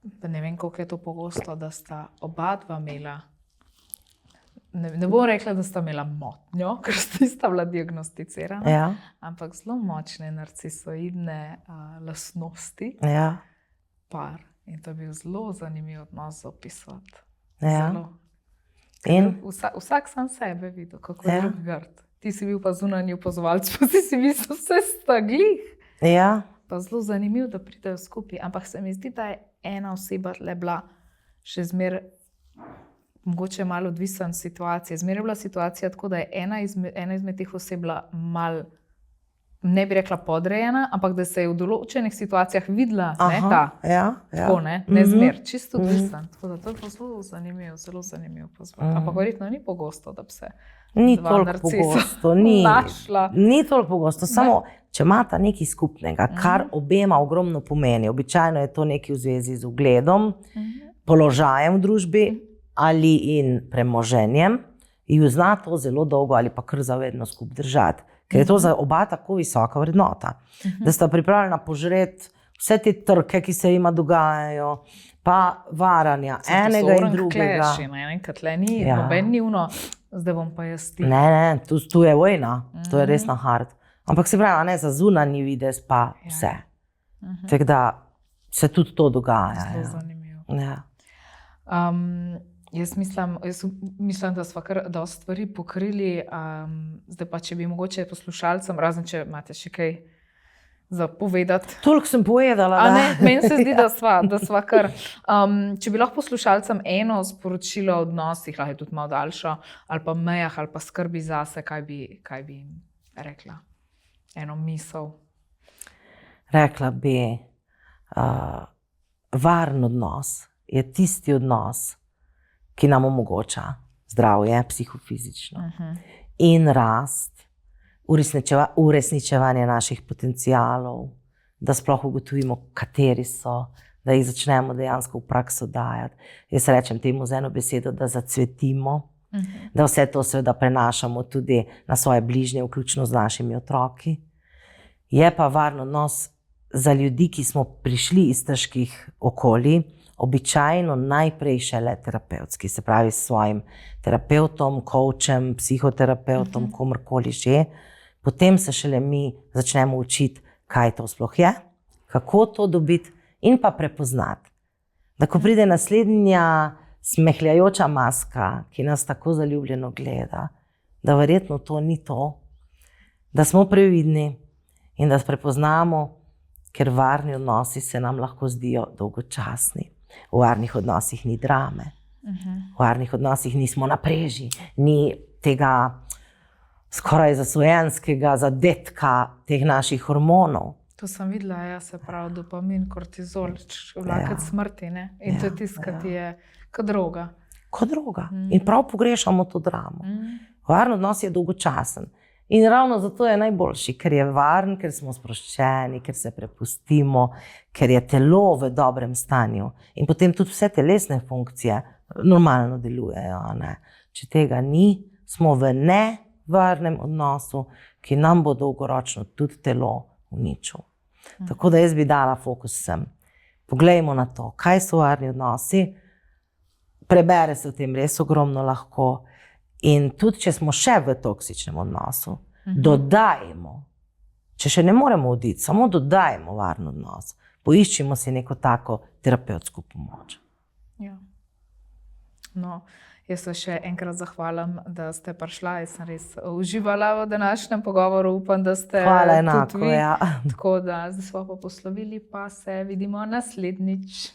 da ne vem, koliko je to pogosto, da sta oba dva imela, ne bom rekla, da sta imela motnjo, ker sta bila diagnosticirana, Ja. ampak zelo močne narcisoidne lastnosti, Ja. par. In to je bil zelo zanimiv odnos opisati. Ja. Zelo. In Vsak sam sebe videl, kako je drug grd. Ti si bil pa zunanji opazovalec, pa si mislil, vse sta glih. ja. Pa zelo zanimivo, da pridejo skupaj. Ampak se mi zdi, da je ena oseba le bila še zmeraj mogoče malo odvisna od situacije. Zmeraj je bila situacija tako, da je ena izmed teh oseb bila malo, ne bi rekla podrejena, ampak da se je v določenih situacijah videla, tako, ne zmeraj, čisto odvisen. Tako da to je pa zelo zanimivo pozvati. Ampak verjetno ni pogosto, da bi se Ni dva toliko narcisa pogosto, našla. ni toliko pogosto, samo če imata nekaj skupnega, kar obema ogromno pomeni. Običajno je to nekaj v zvezi z ugledom, položajem v družbi ali in premoženjem, ju zna to zelo dolgo ali pa kar zavedno skupaj držati. Ker je to za oba tako visoka vrednota, da sta pripravljena požreti vse te trke, ki se jima dogajajo, pa varanja enega in drugega. Enkrat le ni, noben ni vno, zdaj bom pa jaz ti. Ne, tu je vojna, to je res na hard. Ampak se pravi, za zunanji videz pa vse. Tako da se tudi to dogaja. Zelo zanimivo. Ja. Jaz mislim, da smo kar dosti stvari pokrili. Zdaj pa, če bi mogoče poslušalcem, razen če imate še kaj za povedati. Toliko sem povedala. Meni se zdi, da sva kar. Če bi lahko poslušalcem eno sporočilo o odnosih, lahko je tudi malo daljšo, ali pa mejah, ali pa skrbi zase, kaj bi jim rekla? Eno misel. Rekla bi, varen odnos je tisti odnos, ki nam omogoča zdravje, psihofizično, in rast, uresničevanje naših potencialov, da sploh ugotovimo, kateri so, da jih začnemo dejansko v prakso dajati. Jaz rečem temu z eno besedo, da zacvetimo, da vse to seveda prenašamo tudi na svoje bližnje, vključno z našimi otroki. Je pa varen odnos za ljudi, ki smo prišli iz težkih okolij, običajno najprej šele terapevtski, se pravi s svojim terapevtom, coachem, psihoterapevtom, komorkoli že. Potem se šele mi začnemo učiti, kaj to sploh je, kako to dobiti in pa prepoznati. Da ko pride naslednja smehljajoča maska, ki nas tako zaljubljeno gleda, da verjetno to ni to, da smo previdni in da prepoznamo, ker varni odnosi se nam lahko zdijo dolgočasni. V varnih odnosih ni drame, v varnih odnosih nismo na preži, ni tega skoraj zasvojenskega zadetka teh naših hormonov. To sem videla, se pravi dopamin, kortizol, vlakec smrti, ne? In to je tisto, kar ti je kot droga. Kot droga. In prav pogrešamo to dramo. Varen odnos je dolgočasen. In ravno zato je najboljši, ker je varen, ker smo sproščeni, ker se prepustimo, ker je telo v dobrem stanju. In potem tudi vse telesne funkcije normalno delujejo. Če tega ni, smo v nevarnem odnosu, ki nam bo dolgoročno tudi telo uničil. Tako da jaz bi dala fokus sem. Poglejmo na to, kaj so varni odnosi. Prebere se v tem res ogromno lahko. In tudi, če smo še v toksičnem odnosu, Dodajmo. Če še ne moremo oditi, samo dodajmo varen odnos. Poiščimo si neko tako terapevtsko pomoč. Ja. No, jaz se še enkrat zahvalim, da ste prišla. Jaz sem res uživala v današnjem pogovoru. Upam, da ste Hvala enako, tudi vi. ja. Tako da zdaj smo pa poslovili, pa se vidimo naslednjič.